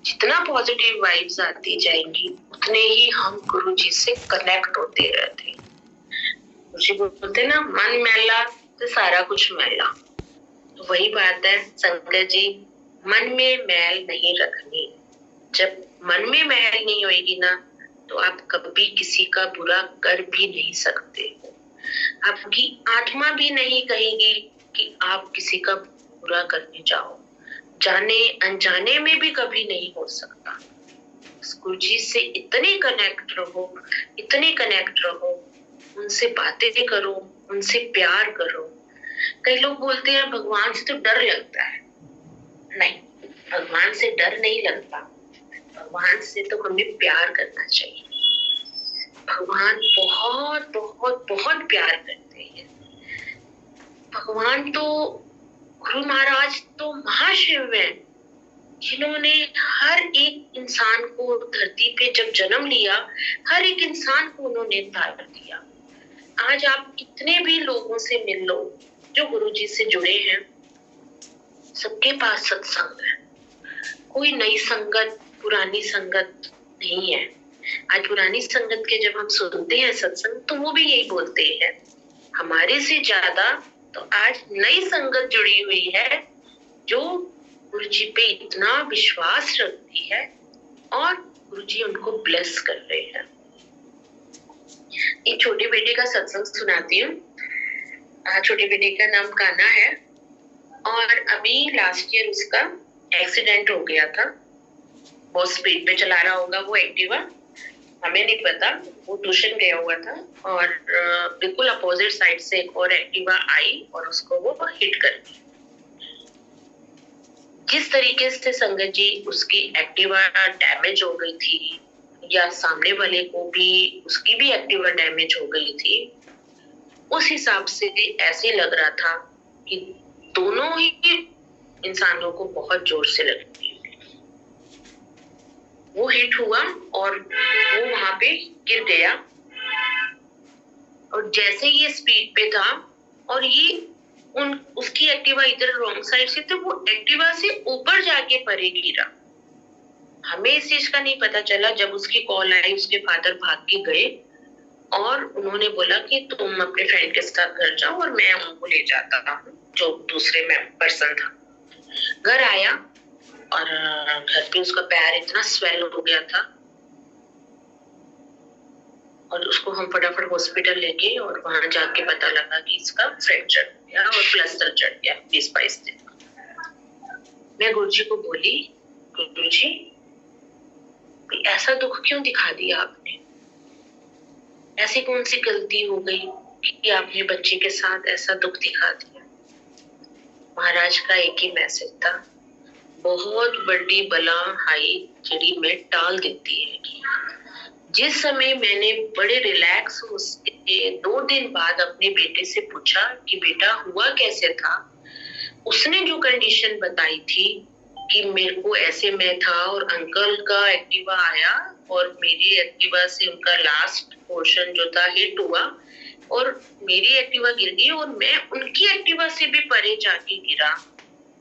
जितना पॉजिटिव वाइब्स आती जाएंगी उतने ही हम गुरुजी से कनेक्ट होते रहते हैं। गुरुजी बोलते ना, मन मैला तो सारा कुछ मैला। तो वही बात है संगत जी, मन में मैल नहीं रखनी। जब मन में मैल नहीं होगी ना, तो आप कभी किसी का बुरा कर भी नहीं सकते हो। आपकी आत्मा भी नहीं कहेगी कि आप किसी का बुरा करने जाओ। जाने अनजाने में भी कभी नहीं हो सकता। गुरुजी से इतने कनेक्ट रहो, इतने कनेक्ट रहो, उनसे बातें करो, उनसे प्यार करो। कई लोग बोलते हैं भगवान से तो डर लगता है। नहीं, भगवान से डर नहीं लगता, भगवान से तो हमें प्यार करना चाहिए। भगवान बहुत बहुत बहुत प्यार करते हैं। भगवान तो, गुरु महाराज तो महाशिव हैं, जिन्होंने हर एक इंसान को धरती पे जब जन्म लिया, हर एक इंसान को उन्होंने धार दिया। आज आप कितने भी लोगों से मिल लो जो गुरुजी से जुड़े हैं, सबके पास सत्संग है। कोई नई संगत, पुरानी संगत नहीं है। आज पुरानी संगत के जब हम सुनते हैं सत्संग, तो वो भी यही बोलते हैं, हमारे से ज्यादा तो आज नई संगत जुड़ी हुई है जो गुरुजी पे इतना विश्वास रखती है, और गुरुजी उनको ब्लेस कर रहे हैं। एक छोटे बेटे का सत्संग सुनाती हूँ। छोटे बेटे का नाम कान्हा है, और अभी लास्ट ईयर उसका एक्सीडेंट हो गया था। बहुत स्पीड पे चला रहा होगा वो एक्टिवा, हमें नहीं पता। वो ट्यूशन गया हुआ था, और बिल्कुल अपोजिट साइड से एक और एक्टिवा आई और उसको वो हिट कर दी। जिस तरीके से संगत जी उसकी एक्टिवा डैमेज हो गई थी, या सामने वाले को भी, उसकी भी एक्टिवा डैमेज हो गई थी, उस हिसाब से ऐसे लग रहा था कि दोनों ही इंसानों को बहुत जोर से लगी। वो हिट हुआ और वो वहां पे गिर गया, और जैसे ये स्पीड पे था और ये उसकी एक्टिवा इधर रॉन्ग साइड से, तो वो एक्टिवा से ऊपर जाके परे गिरा। हमें इस चीज का नहीं पता चला। जब उसकी कॉल आई, उसके फादर भाग के गए और उन्होंने बोला कि तुम अपने फ्रेंड के साथ घर जाओ और मैं उनको ले जाता हूँ, जो दूसरे पर्सन था। घर आया और घर पे उसका पैर इतना स्वेल हो गया था, और उसको हम फटाफट हॉस्पिटल लेके, और वहां जाके पता लगा कि इसका फ्रैक्चर हो गया और प्लास्टर चढ़ गया 20-22 दिन। मैं गुरुजी को बोली, गुरुजी ऐसा दुख क्यों दिखा दिया आपने? ऐसी कौन सी गलती हो गई कि आपने बच्चे के साथ ऐसा दुख दिखा दिया? महाराज का एक ही मैसेज था, बहुत बड़ी बला हाई जिड़ी में टाल देती है। जिस समय मैंने बड़े रिलैक्स उसके 2 दिन बाद अपने बेटे से पूछा कि बेटा हुआ कैसे था, उसने जो कंडीशन बताई थी कि मेरे को ऐसे में था और अंकल का एक्टिवा आया और मेरी एक्टिवा से उनका लास्ट पोर्शन जो था हिट हुआ और मेरी एक्टिवा गिर गई और मैं उनकी एक्टिवा से भी परे जाके गिरा।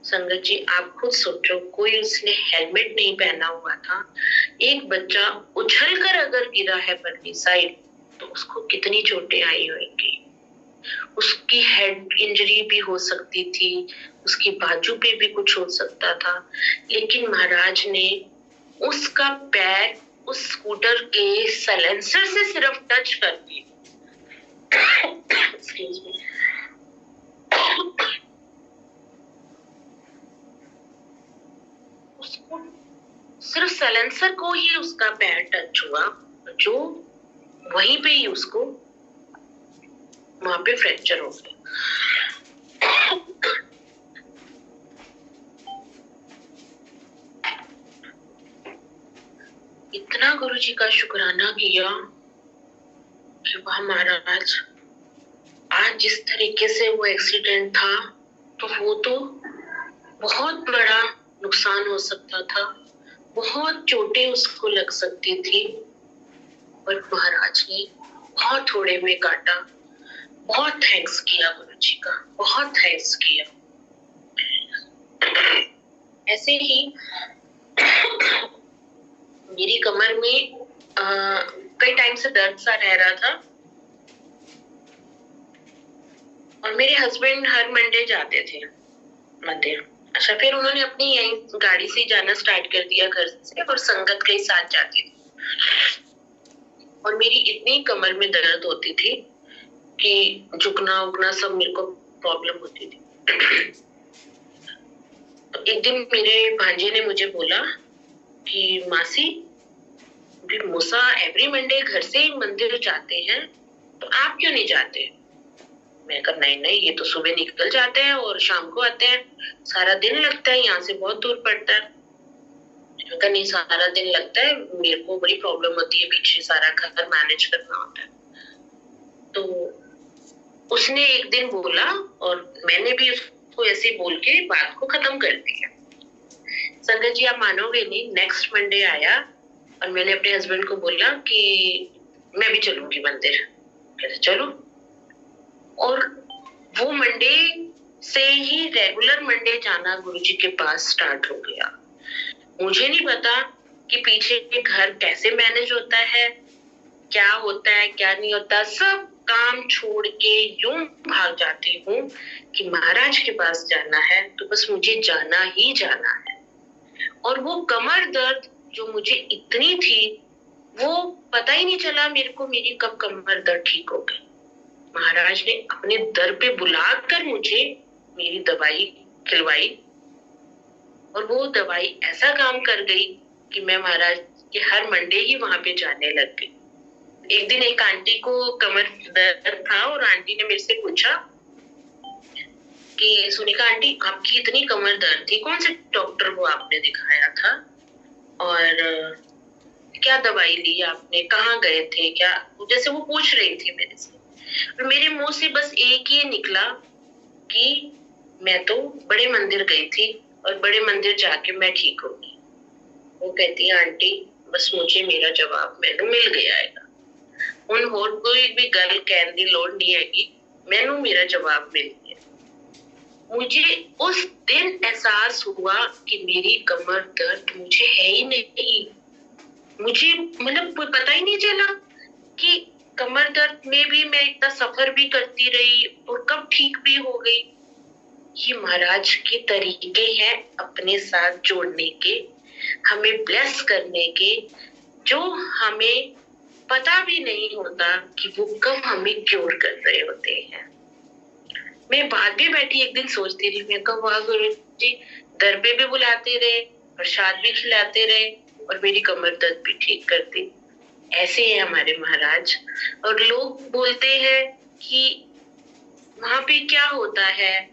संगत जी आप खुद सोचो, कोई उसने हेलमेट नहीं पहना हुआ था, एक बच्चा उछलकर अगर गिरा है परली साइड तो उसको कितनी चोटें आई होंगी। उसकी हेड इंजरी भी हो सकती थी, उसकी बाजू पे भी कुछ हो सकता था, लेकिन महाराज ने उसका पैर उस स्कूटर के साइलेंसर से सिर्फ टच कर दिया। एक्सक्यूज मी, उसको सिर्फ साइलेंसर को ही उसका पैर टच हुआ, जो वहीं पे ही उसको वहां पे फ्रैक्चर हो गया। इतना गुरुजी का शुक्राना किया कि वह महाराज आज जिस तरीके से वो एक्सीडेंट था तो वो तो बहुत बड़ा नुकसान हो सकता था, बहुत चोटें उसको लग सकती थी, पर महाराज ने बहुत थोड़े में काटा। बहुत थैंक्स किया गुरुजी का, बहुत थैंक्स किया। ऐसे ही मेरी कमर में कई टाइम से दर्द सा रह रहा था और मेरे हस्बैंड हर मंडे जाते थे मंदिर। अच्छा, फिर उन्होंने अपनी यही गाड़ी से जाना स्टार्ट कर दिया घर से और संगत के साथ जाती थी। और मेरी इतनी कमर में दर्द होती थी कि झुकना उठना सब मेरे को प्रॉब्लम होती थी। तो एक दिन मेरे भांजे ने मुझे बोला कि मासी भी मूसा एवरी मंडे घर से ही मंदिर जाते हैं तो आप क्यों नहीं जाते? मैं कहा नहीं, ये तो सुबह निकल जाते हैं और शाम को आते हैं, सारा दिन लगता है, यहाँ से बहुत दूर पड़ता है। मैं कहा नहीं, सारा दिन लगता है, मेरे को बड़ी प्रॉब्लम होती है, पीछे सारा घर मैनेज करना होता है। तो उसने एक दिन बोला और मैंने भी उसको ऐसे बोल के बात को खत्म कर दिया। संगत जी आप मानोगे नहीं, नेक्स्ट मंडे आया और मैंने अपने हस्बैंड को बोला कि मैं भी चलूंगी मंदिर। कहते चलो। और वो मंडे से ही रेगुलर मंडे जाना गुरुजी के पास स्टार्ट हो गया। मुझे नहीं पता कि पीछे के घर कैसे मैनेज होता है, क्या होता है क्या नहीं होता, सब काम छोड़ के यूं भाग जाती हूँ कि महाराज के पास जाना है तो बस मुझे जाना ही जाना है। और वो कमर दर्द जो मुझे इतनी थी वो पता ही नहीं चला मेरे को मेरी कब कमर दर्द ठीक हो गई। महाराज ने अपने दर पे बुलाकर मुझे मेरी दवाई खिलवाई और वो दवाई ऐसा काम कर गई कि मैं महाराज के हर मंडे ही वहां पे जाने लग गई। एक दिन एक आंटी को कमर दर्द था और आंटी ने मेरे से पूछा कि सुनीता आंटी आपकी इतनी कमर दर्द थी, कौन से डॉक्टर को आपने दिखाया था और क्या दवाई ली आपने, कहाँ गए थे, क्या, जैसे वो पूछ रही थी मेरे से। और मेरे मुंह से बस एक ही निकला कि मैं तो बड़े मंदिर गई थी और बड़े मंदिर जाके मैं ठीक हो गई। वो कहती है आंटी बस मुझे मेरा जवाब मैनू मिल गया है, हुण होर कोई भी गल कहने की लोड़ नहीं हैगी, मैनू मेरा जवाब मिल गया। मुझे उस दिन एहसास हुआ कि मेरी कमर दर्द मुझे है ही नहीं। मुझे मतलब पता ही नहीं चला कि कमर दर्द में भी मैं इतना सफर भी करती रही और कब ठीक भी हो गई। ये महाराज के तरीके हैं अपने साथ जोड़ने के, हमें ब्लेस करने के, जो हमें पता भी नहीं होता कि वो कब हमें क्योर कर रहे होते हैं। मैं बाद में बैठी एक दिन सोचती रही, मैं कहा वाह गुरु जी, दर पे भी बुलाते रहे, प्रसाद भी खिलाते रहे और मेरी कमर दर्द भी ठीक करती। ऐसे है हमारे महाराज। और लोग बोलते हैं कि वहां पे क्या होता है,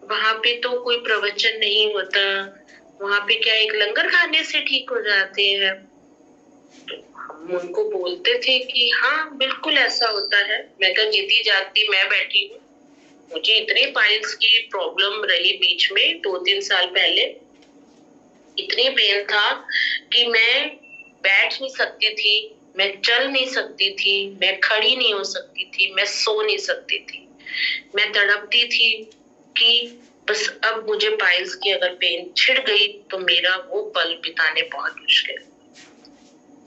वहां पे तो कोई प्रवचन नहीं होता, वहां पे क्या एक लंगर खाने से ठीक हो जाते हैं। तो हम उनको बोलते थे कि हाँ बिल्कुल ऐसा होता है। मैं कहा जीती जाती मैं बैठी हूँ, मुझे इतनी पाइल्स की प्रॉब्लम रही बीच में 2-3 साल पहले, इतनी पेन था कि मैं बैठ नहीं सकती थी, मैं चल नहीं सकती थी, मैं खड़ी नहीं हो सकती थी, मैं सो नहीं सकती थी। मैं तड़पती थी कि बस अब मुझे पाइल्स की अगर पेन छिड़ गई तो मेरा वो पल बिताने बहुत मुश्किल।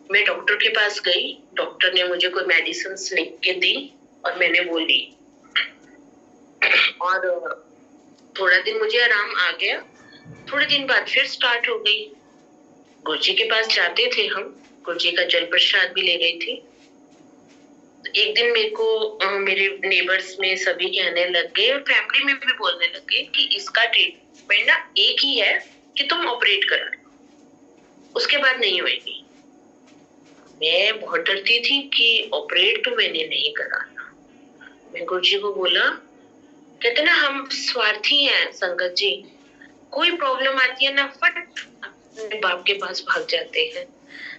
मैं डॉक्टर के पास गई, डॉक्टर ने मुझे कोई मेडिसिन लिख के दी और मैंने वो ली और थोड़ा दिन मुझे आराम आ गया। थोड़े दिन बाद फिर स्टार्ट हो गई। गुरुजी के पास जाते थे हम, गुरुजी का जल प्रसाद भी ले गई थी। तो एक दिन मेरे को मेरे नेबर्स में सभी कहने लग गए और फैमिली में भी बोलने लगे कि इसका ट्रीटमेंट ना एक ही है कि तुम ऑपरेट करा लो, उसके बाद नहीं होएगी। मैं बहुत डरती थी कि ऑपरेट तो मैंने नहीं कराना। मैं गुरुजी को बोला, कहते ना हम स्वार्थी हैं संगत जी, कोई प्रॉब्लम आती है ना फट अपने बाप के पास भाग जाते हैं,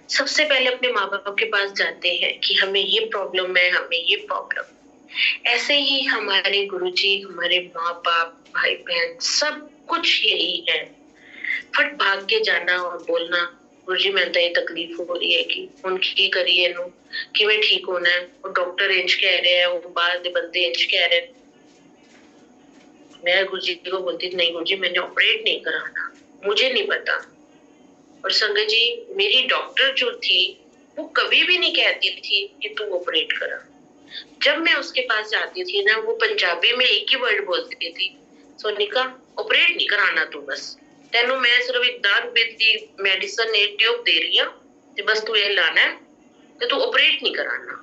सबसे पहले अपने माँ बाप के पास जाते हैं कि हमें ये प्रॉब्लम है, हमें ये प्रॉब्लम। ऐसे ही हमारे गुरुजी, हमारे माँ बाप, भाई बहन, सब कुछ यही है, फट भाग के जाना और बोलना गुरुजी मैं तो ये तकलीफ हो रही है कि उनकी करिए नो कि मैं ठीक होना है, और डॉक्टर इंज कह रहे हैं, वो बाहर के बंदे इंज कह रहे हैं। मैं गुरुजी को बोलती थी, नहीं गुरुजी मैंने ऑपरेट नहीं कराना, मुझे नहीं पता। और संगत जी मेरी डॉक्टर जो थी वो कभी भी नहीं कहती थी कि तू ऑपरेट करा। जब मैं उसके पास जाती थी ना, वो पंजाबी में एक ही वर्ड बोलती थी, सोनिका ऑपरेट नहीं कराना तू, बस तेनू मैं सिर्फ एक ₹10 की मेडिसिन ने ट्यूब दे रही हूं ते बस तू ये लाना है ते तू ऑपरेट नहीं कराना।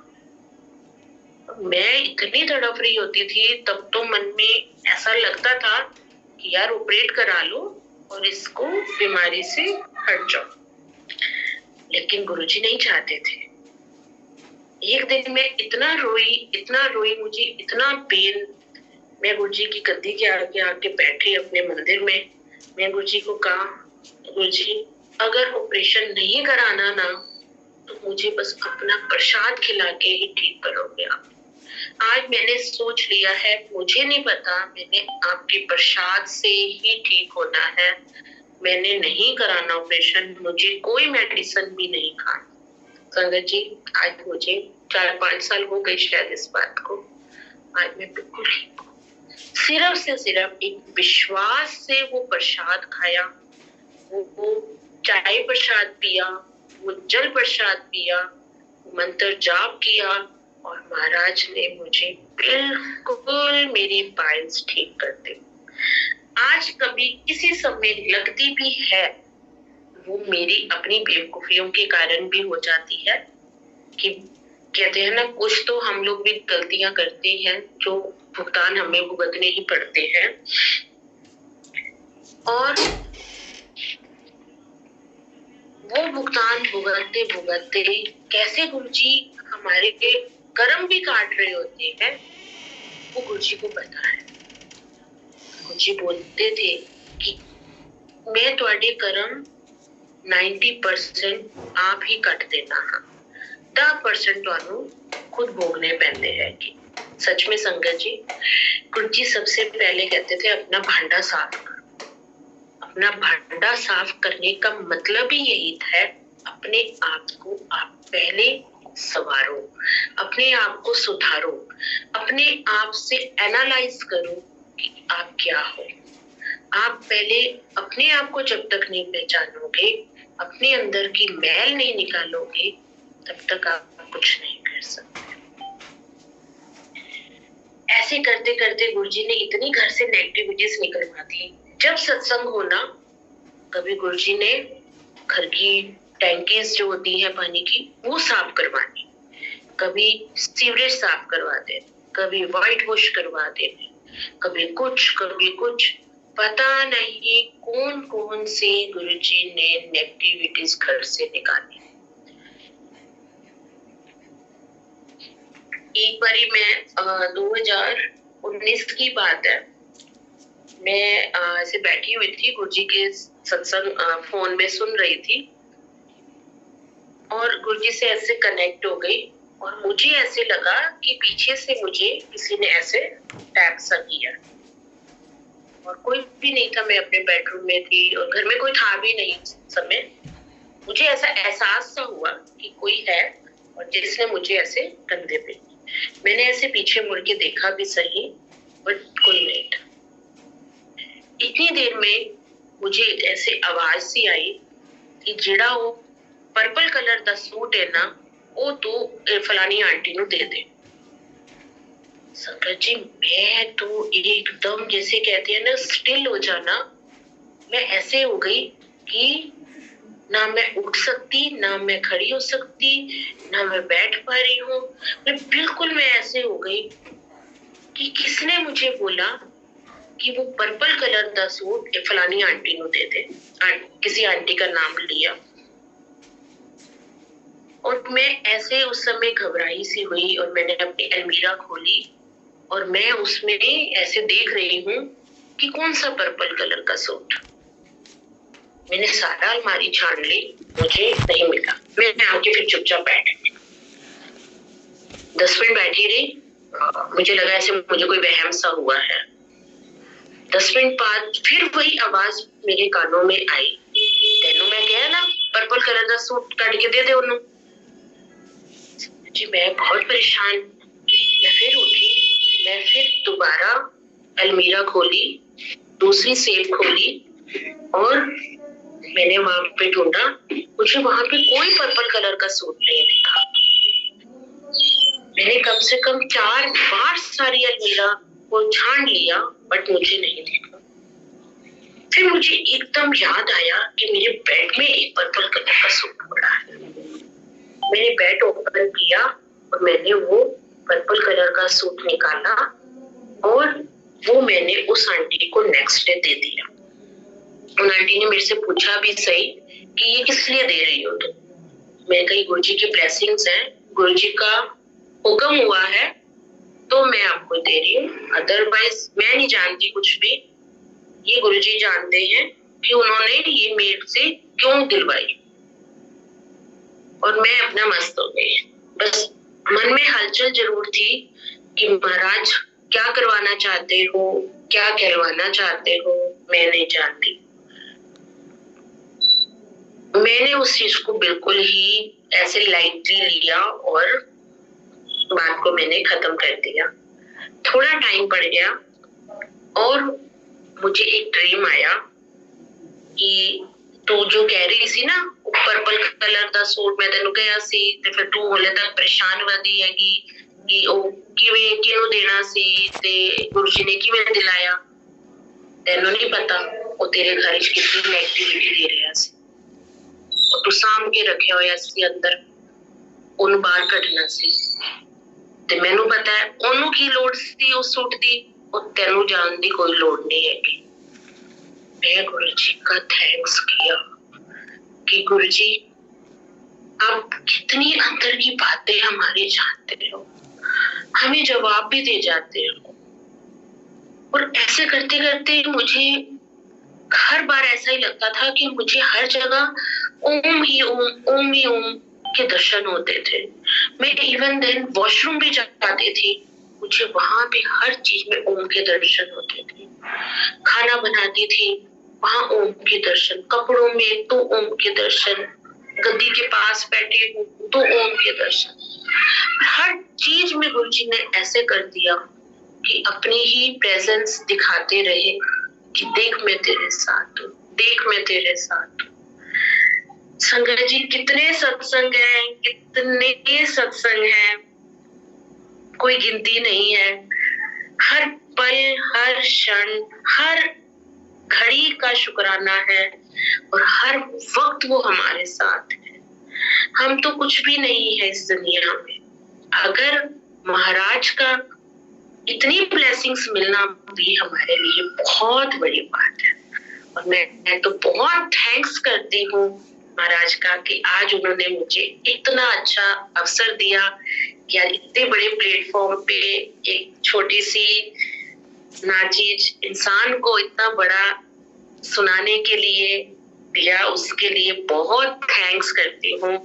मैं इतनी तड़प रही होती थी, तब तो मन में ऐसा लगता था कि यार ऑपरेट करा लो और इसको बीमारी से हट जाओ, लेकिन गुरुजी नहीं चाहते थे। एक दिन मैं इतना रोई, मुझे इतना पेन। मैं गुरुजी की गद्दी के आगे आके बैठी अपने मंदिर में। मैं गुरुजी को कहा, गुरुजी अगर ऑपरेशन नहीं कराना ना तो मुझे बस अपना प्रसाद खिला के ही ठीक करोगे आप। आज मैंने सोच लिया है, मुझे नहीं पता, मैंने आपके प्रसाद से ही ठीक होना है, मैंने नहीं कराना ऑपरेशन, मुझे कोई मेडिसिन भी नहीं खाना। संगत जी आज मुझे 4-5 साल हो गए शायद इस बात को, आज मैं बिल्कुल ठीक हूँ। सिर्फ से सिर्फ एक विश्वास से वो प्रसाद खाया, वो चाय प्रसाद पिया, वो जल प्रसाद पिया, मंत्र जाप किया और महाराज ने मुझे बिल्कुल मेरी पाइल्स ठीक कर दी। आज कभी किसी समय लगती भी है, वो मेरी अपनी बेवकूफियों के कारण भी हो जाती है कि कहते हैं ना कुछ तो हम लोग भी गलतियां करते हैं जो भुगतान हमें भुगतने ही पड़ते हैं। और वो भुगतान भुगतते भुगतते कैसे गुरुजी हमारे कर्म भी काट रहे होते हैं, वो गुरुजी को पता है। गुरुजी बोलते थे कि मैं तुम्हारे कर्म 90% आप ही कट देना, हाँ 10% ਤੁਹਾਨੂੰ खुद भोगने पैंदे हैं। कि सच में संगत जी, गुरुजी सबसे पहले कहते थे अपना भांडा साफ करो। अपना भांडा साफ करने का मतलब ही यही है, अपने आप को आप पहले संवारो, अपने आप को सुधारो, अपने आप से एनालाइज करो कि आप क्या हो। आप पहले अपने आप को जब तक नहीं पहचानोगे, अपने अंदर की मैल नहीं निकालोगे, तब तक आप कुछ नहीं कर सकते। ऐसे करते करते गुरुजी ने इतनी घर से नेगेटिविटीज निकलवा दी। जब सत्संग होना, कभी गुरुजी ने घर की टैंकीज जो होती है पानी की वो साफ करवानी, कभी सीवरेज साफ करवा देने, कभी व्हाइट वॉश करवा देने, कभी कुछ। पता नहीं कौन कौन से गुरुजी ने नेगेटिविटीज घर से निकाली। एक बारी मैं 2019 की बात है, मैं ऐसे बैठी हुई थी, गुरुजी के सत्संग फोन में सुन रही थी और गुरुजी से ऐसे कनेक्ट हो गई और मुझे ऐसे लगा कि पीछे से मुझे किसी ने ऐसे टैप सा किया। और कोई भी नहीं था, मैं अपने बेडरूम में थी और घर में कोई था भी नहीं उस समय। मुझे ऐसा एहसास सा हुआ कि कोई है और जिसने मुझे ऐसे कंधे पे, मैंने ऐसे पीछे मुड़ के देखा भी सही, बट कोई नहीं था। इतनी देर में मुझे ऐसे आवाज सी आई कि जेड़ा वो पर्पल कलर दा सूट है ना, वो तू फलानी आंटी नु दे दे। संगत जी, मैं तो एकदम जैसे कहते हैं ना स्टिल हो जाना, मैं ऐसे हो गई कि ना मैं उठ सकती, ना मैं खड़ी हो सकती, ना मैं बैठ पा रही हूँ। मैं ऐसे हो गई कि किसने मुझे बोला कि वो पर्पल कलर का सूट फलानी आंटी नु दे दे। किसी आंटी का नाम लिया और मैं ऐसे उस समय घबराई सी हुई और मैंने अपनी अलमीरा खोली और मैं उसमें ऐसे देख रही हूँ कि कौन सा पर्पल कलर का सूट। मैंने सारा अलमारी छान ली, मुझे नहीं मिला। मैं आके फिर चुपचाप बैठ गई। 10 मिनट बैठी रही, मुझे लगा ऐसे मुझे कोई वहम सा हुआ है। 10 मिनट बाद फिर वही आवाज मेरे कानों में आई, तेनू मैं कहा ना पर्पल कलर का सूट कट के दे दे उन्होंने। जी मैं बहुत परेशान, मैं फिर उठी, मैं फिर दोबारा अलमीरा खोली, दूसरी सेफ खोली और मैंने वहां पे ढूंढा, मुझे वहां पे कोई पर्पल कलर का सूट नहीं दिखा। मैंने कम से कम 4 बार सारी अलमीरा को छान लिया, बट मुझे नहीं दिखा। फिर मुझे एकदम याद आया कि मेरे बेड में एक पर्पल कलर का सूट पड़ा है। मैंने बेड ओपन किया और मैंने वो पर्पल कलर का सूट निकाला और वो मैंने उस आंटी को नेक्स्ट डे दे दिया। उन आंटी ने मेरे से पूछा भी सही कि ये किस लिए दे रही हो तुम? मैं कही गुरुजी की ब्लेसिंग्स हैं, गुरुजी का हुक्म हुआ है तो मैं आपको दे रही हूँ, अदरवाइज मैं नहीं जानती कुछ भी। ये गुरुजी जानते हैं कि उन्होंने ये मेरे से क्यों दिलवाई। और मैं अपना मस्त हो गई। बस मन में हलचल जरूर थी कि महाराज क्या करवाना चाहते हो, क्या कहलवाना चाहते हो, मैं नहीं जानती। मैंने उस चीज को बिल्कुल ही ऐसे लाइटली लिया और बात को मैंने खत्म कर दिया। थोड़ा टाइम पड़ गया और मुझे एक ड्रीम आया कि तू जो कह रही सी ना पर्पल कलर का सूट मैं तेनू कहा सी ते फिर तू हले तक परेशान वधी हैगी कि ओ किवें किनु देना सी ते गुरुजी ने किवें दिलाया। तेनू नहीं पता ओ तेरे घर च कितनी नेगेटिविटी दे रहा सी, ओ तू साम के रखया होया सी अंदर, ओनू बाहर कढना सी ते मैनू पता है ओनू की लोड़ सी उस सूट दी, ओ तेनू जान दी कोई लोड़ नहीं हैगी। मैं गुरुजी का थैंक्स किया कि गुरुजी आप कितनी अंदर की बातें हमारी जानते हो, हमें जवाब भी दे जाते हो। और ऐसे करते करते मुझे हर बार ऐसा ही लगता था कि मुझे हर जगह ओम ही ओम के दर्शन होते थे। मैं इवन देन वॉशरूम भी जाती थी, मुझे वहां भी हर चीज में ओम के दर्शन होते थे। खाना बनाती थी वहां ओम के दर्शन, कपड़ों में तो ओम के दर्शन, गद्दी के पास बैठे हूँ तो ओम के दर्शन। हर चीज में गुरुजी ने ऐसे कर दिया कि अपनी ही प्रेजेंस दिखाते रहे कि देख मैं तेरे साथ हूँ, देख मैं तेरे साथ हूँ। संगत जी कितने सत्संग हैं, कितने सत्संग हैं, कोई गिनती नहीं है। हर पल, हर क्षण, हर घड़ी का शुक्राना है और हर वक्त वो हमारे साथ है। हम तो कुछ भी नहीं है इस दुनिया में, अगर महाराज का इतनी ब्लेसिंग्स मिलना भी हमारे लिए बहुत बड़ी बात है। और मैं तो बहुत थैंक्स करती हूँ महाराज का कि आज उन्होंने मुझे इतना अच्छा अवसर दिया कि यार इतने बड़े प्लेटफॉर्म पे एक छोटी सी नाचीज इंसान को इतना बड़ा सुनाने के लिए दिया, उसके लिए बहुत थैंक्स करती हूँ।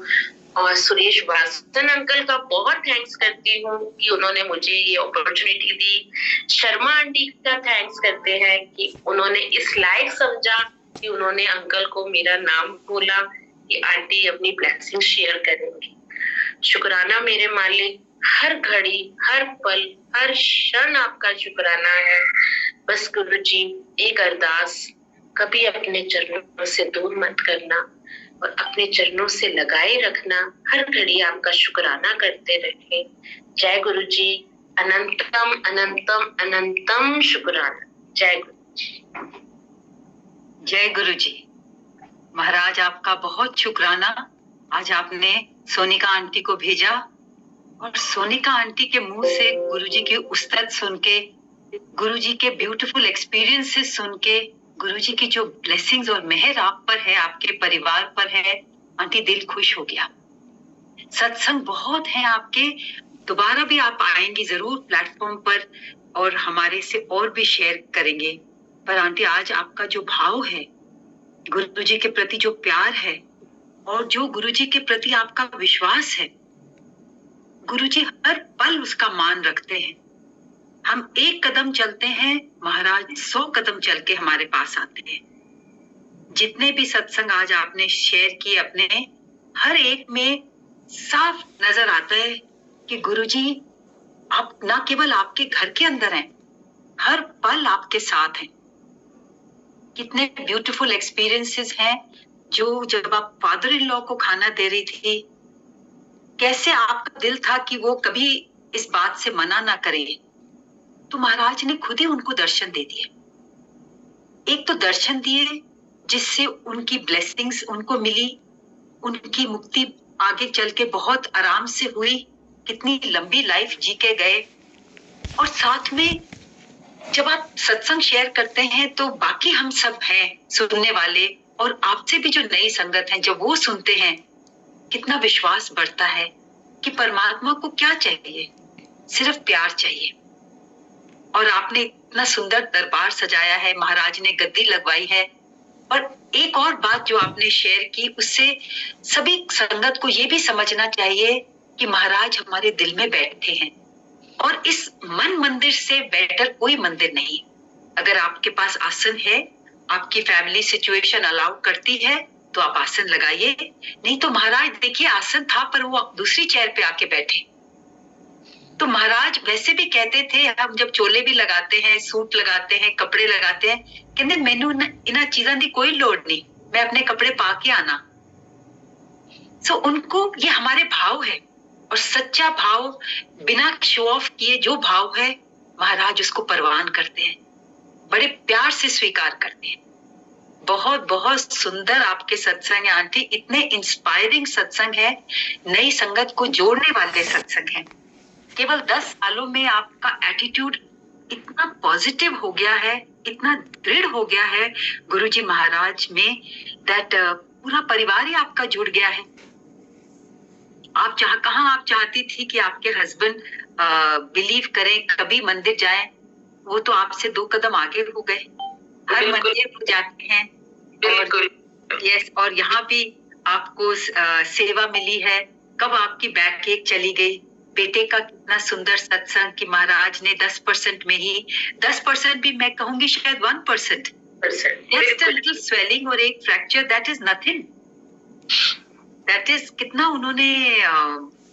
और सुरेश वासन अंकल का बहुत थैंक्स करती हूँ कि उन्होंने मुझे ये अपॉर्चुनिटी दी। शर्मा आंटी का थैंक्स करते हैं कि उन्होंने इस लायक समझा कि उन्होंने अंकल को मेरा नाम बोला कि आंटी अपनी ब्लेसिंग शेयर करेंगी। शुक्राना मेरे मालिक, हर घड़ी, हर पल, हर क्षण आपका शुक्राना है। बस गुरु जी एक अरदास, कभी अपने चरणों से दूर मत करना और अपने चरणों से लगाए रखना, हर घड़ी आपका शुक्राना करते रहे। जय गुरु जी, अनंतम अनंतम अनंतम शुक्राना। जय गुरु जी। जय गुरु जी। महाराज आपका बहुत शुक्राना। आज आपने सोनिका आंटी को भेजा और सोनिका आंटी के मुंह से गुरुजी की उस्ताद सुन के, गुरुजी के ब्यूटीफुल एक्सपीरियंसेस सुन के, गुरुजी की जो ब्लेसिंग्स और मेहर आप पर है, आपके परिवार पर है, आंटी दिल खुश हो गया। सत्संग बहुत है आपके, दोबारा भी आप आएंगी जरूर प्लेटफॉर्म पर और हमारे से और भी शेयर करेंगे। पर आंटी आज आपका जो भाव है, गुरुजी के प्रति जो प्यार है और जो गुरुजी के प्रति आपका विश्वास है, गुरुजी हर पल उसका मान रखते हैं। हम एक कदम चलते हैं, महाराज 100 कदम चल के हमारे पास आते हैं। जितने भी सत्संग आज आपने शेयर किए अपने, हर एक में साफ नजर आता है कि गुरुजी आप ना केवल आपके घर के अंदर हैं, हर पल आपके साथ हैं। कितने ब्यूटीफुल एक्सपीरियंसेस हैं जो जब आप फादर इन लॉ को खाना दे रही थी, कैसे आपका दिल था कि वो कभी इस बात से मना ना करें, तो महाराज ने खुद ही उनको दर्शन दे दिए। एक तो दर्शन दिए जिससे उनकी ब्लेसिंग्स उनको मिली, उनकी मुक्ति आगे चल के बहुत आराम से हुई, कितनी लंबी लाइफ जी के गए। और साथ में जब आप सत्संग शेयर करते हैं तो बाकी हम सब हैं सुनने वाले, और आपसे भी जो नई संगत है जब वो सुनते हैं, कितना विश्वास बढ़ता है कि परमात्मा को क्या चाहिए, सिर्फ प्यार चाहिए। और आपने इतना सुंदर दरबार सजाया है, महाराज ने गद्दी लगवाई है। और एक और बात जो आपने शेयर की, उससे सभी संगत को ये भी समझना चाहिए कि महाराज हमारे दिल में बैठे हैं और इस मन मंदिर से बेटर कोई मंदिर नहीं। अगर आपके पास आसन है, आपकी फैमिली सिचुएशन अलाउ करती है तो आप आसन लगाइए, नहीं तो महाराज देखिए आसन था पर वो दूसरी चेयर पे आके बैठे। तो महाराज वैसे भी कहते थे, हम जब चोले भी लगाते हैं, सूट लगाते हैं, कपड़े लगाते हैं, कहते मैनू इन्हां चीजां दी कोई लोड़ नहीं, मैं अपने कपड़े पा के आना। सो उनको ये हमारे भाव है, और सच्चा भाव बिना शो ऑफ किए जो भाव है, महाराज उसको परवान करते हैं, बड़े प्यार से स्वीकार करते हैं। बहुत बहुत सुंदर आपके सत्संग है आंटी, इतने इंस्पायरिंग सत्संग है, नई संगत को जोड़ने वाले सत्संग है। केवल 10 सालों में आपका एटीट्यूड इतना पॉजिटिव हो गया है, इतना दृढ़ हो गया है गुरुजी महाराज में, दैट पूरा परिवार ही आपका जुड़ गया है। आप कहाँ आप चाहती थी कि आपके हस्बैंड बिलीव करें, कभी मंदिर जाएं, वो तो आपसे 2 कदम आगे हो गए, हर मंदिर को जाते हैं। और यस, और यहाँ भी आपको सेवा मिली है। कब आपकी बैक एक चली गई, बेटे का कितना सुंदर सत्संग कि महाराज ने 10% में ही, 10% भी मैं कहूंगी शायद 1%, just a little swelling और एक fracture, that is nothing, that is कितना उन्होंने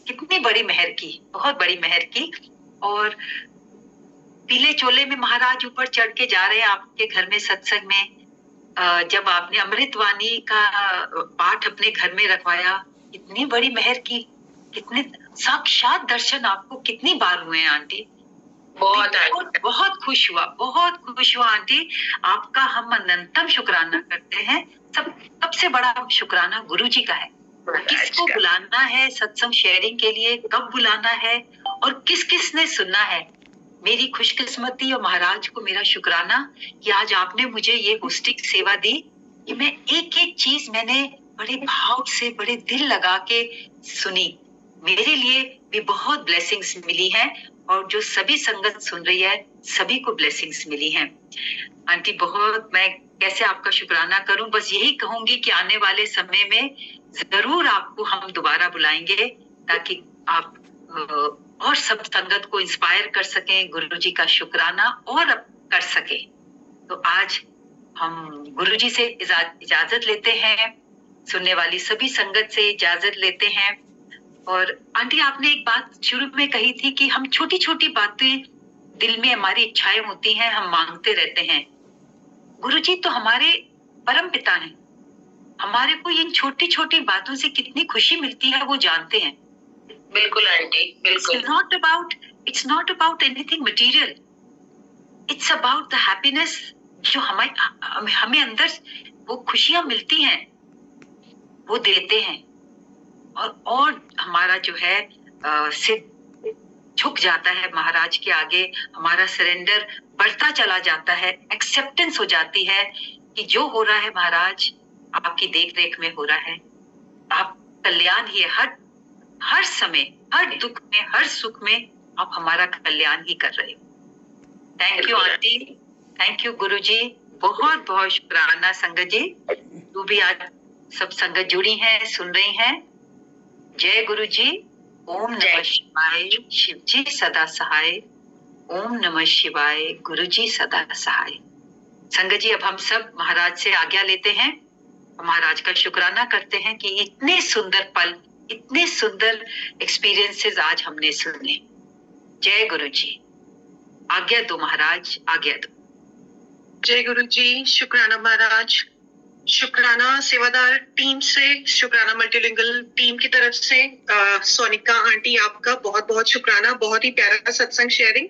कितनी बड़ी मेहर की, बहुत बड़ी मेहर की। और पीले चोले में महाराज ऊपर चढ़ के जा रहे हैं आपके घर में सत्संग में। जब आपने अमृतवाणी का पाठ अपने घर में रखवाया, कितनी बड़ी मेहर की, कितने साक्षात दर्शन आपको कितनी बार हुए हैं आंटी। बहुत खुश हुआ आंटी, आपका हम अनंतम शुक्राना करते हैं। सबसे बड़ा शुक्राना गुरुजी का है। किसको बुलाना है सत्संग शेयरिंग के लिए, कब बुलाना है और किस किस ने सुनना है। मेरी खुशकिस्मती और महाराज को मेरा शुक्राना कि आज आपने मुझे ये होस्टिंग सेवा दी कि मैं एक एक चीज मैंने बड़े भाव से, बड़े दिल लगा के सुनी। मेरे लिए भी बहुत ब्लेसिंग्स मिली हैं, और जो सभी संगत सुन रही है, सभी को ब्लेसिंग्स मिली हैं। आंटी बहुत, मैं कैसे आपका शुक्राना करूं। बस यही कहूंगी कि आने वाले समय में जरूर आपको हम दोबारा बुलाएंगे ताकि आप और सब संगत को इंस्पायर कर सकें, गुरु जी का शुक्राना और कर सके। तो आज हम गुरु जी से इजाजत लेते हैं, सुनने वाली सभी संगत से इजाजत लेते हैं। और आंटी, आपने एक बात शुरू में कही थी कि हम छोटी छोटी बातें, दिल में हमारी इच्छाएं होती हैं, हम मांगते रहते हैं। गुरु जी तो हमारे परम पिता हैं, हमारे को इन छोटी छोटी बातों से कितनी खुशी मिलती है वो जानते हैं। बिल्कुल आंटी, बिल्कुल। It's not about anything material. It's about the happiness जो हमें अंदर वो खुशियां मिलती हैं, वो देते हैं। और हमारा जो है सिर झुक जाता है महाराज के आगे, हमारा सरेंडर बढ़ता चला जाता है, एक्सेप्टेंस हो जाती है कि जो हो रहा है महाराज आपकी देख रेख में हो रहा है, आप कल्याण ही है, हर समय, हर दुख में, हर सुख में आप हमारा कल्याण ही कर रहे हो। Thank you aunty, thank you गुरु जी, बहुत बहुत शुक्राना संगत जी। तू भी आज सब संगत जुड़ी हैं, सुन रही हैं। जय गुरु जी। ओम नमः शिवाय, शिव जी सदा सहाय। ओम नमः शिवाय, गुरु जी सदा सहाय। संगत जी, अब हम सब महाराज से आज्ञा लेते हैं, महाराज का शुक्राना करते हैं कि इतने सुंदर पल, इतने सुंदर एक्सपीरियंसेस आज हमने सुने। जय गुरु जी। आज्ञा दो महाराज, आज्ञा दो। जय गुरु जी। शुक्राना महाराज, शुक्राना सेवादार टीम से, शुक्राना मल्टीलिंगुअल टीम की तरफ से। सोनिका आंटी, आपका बहुत बहुत शुक्राना, बहुत ही प्यारा सत्संग शेयरिंग।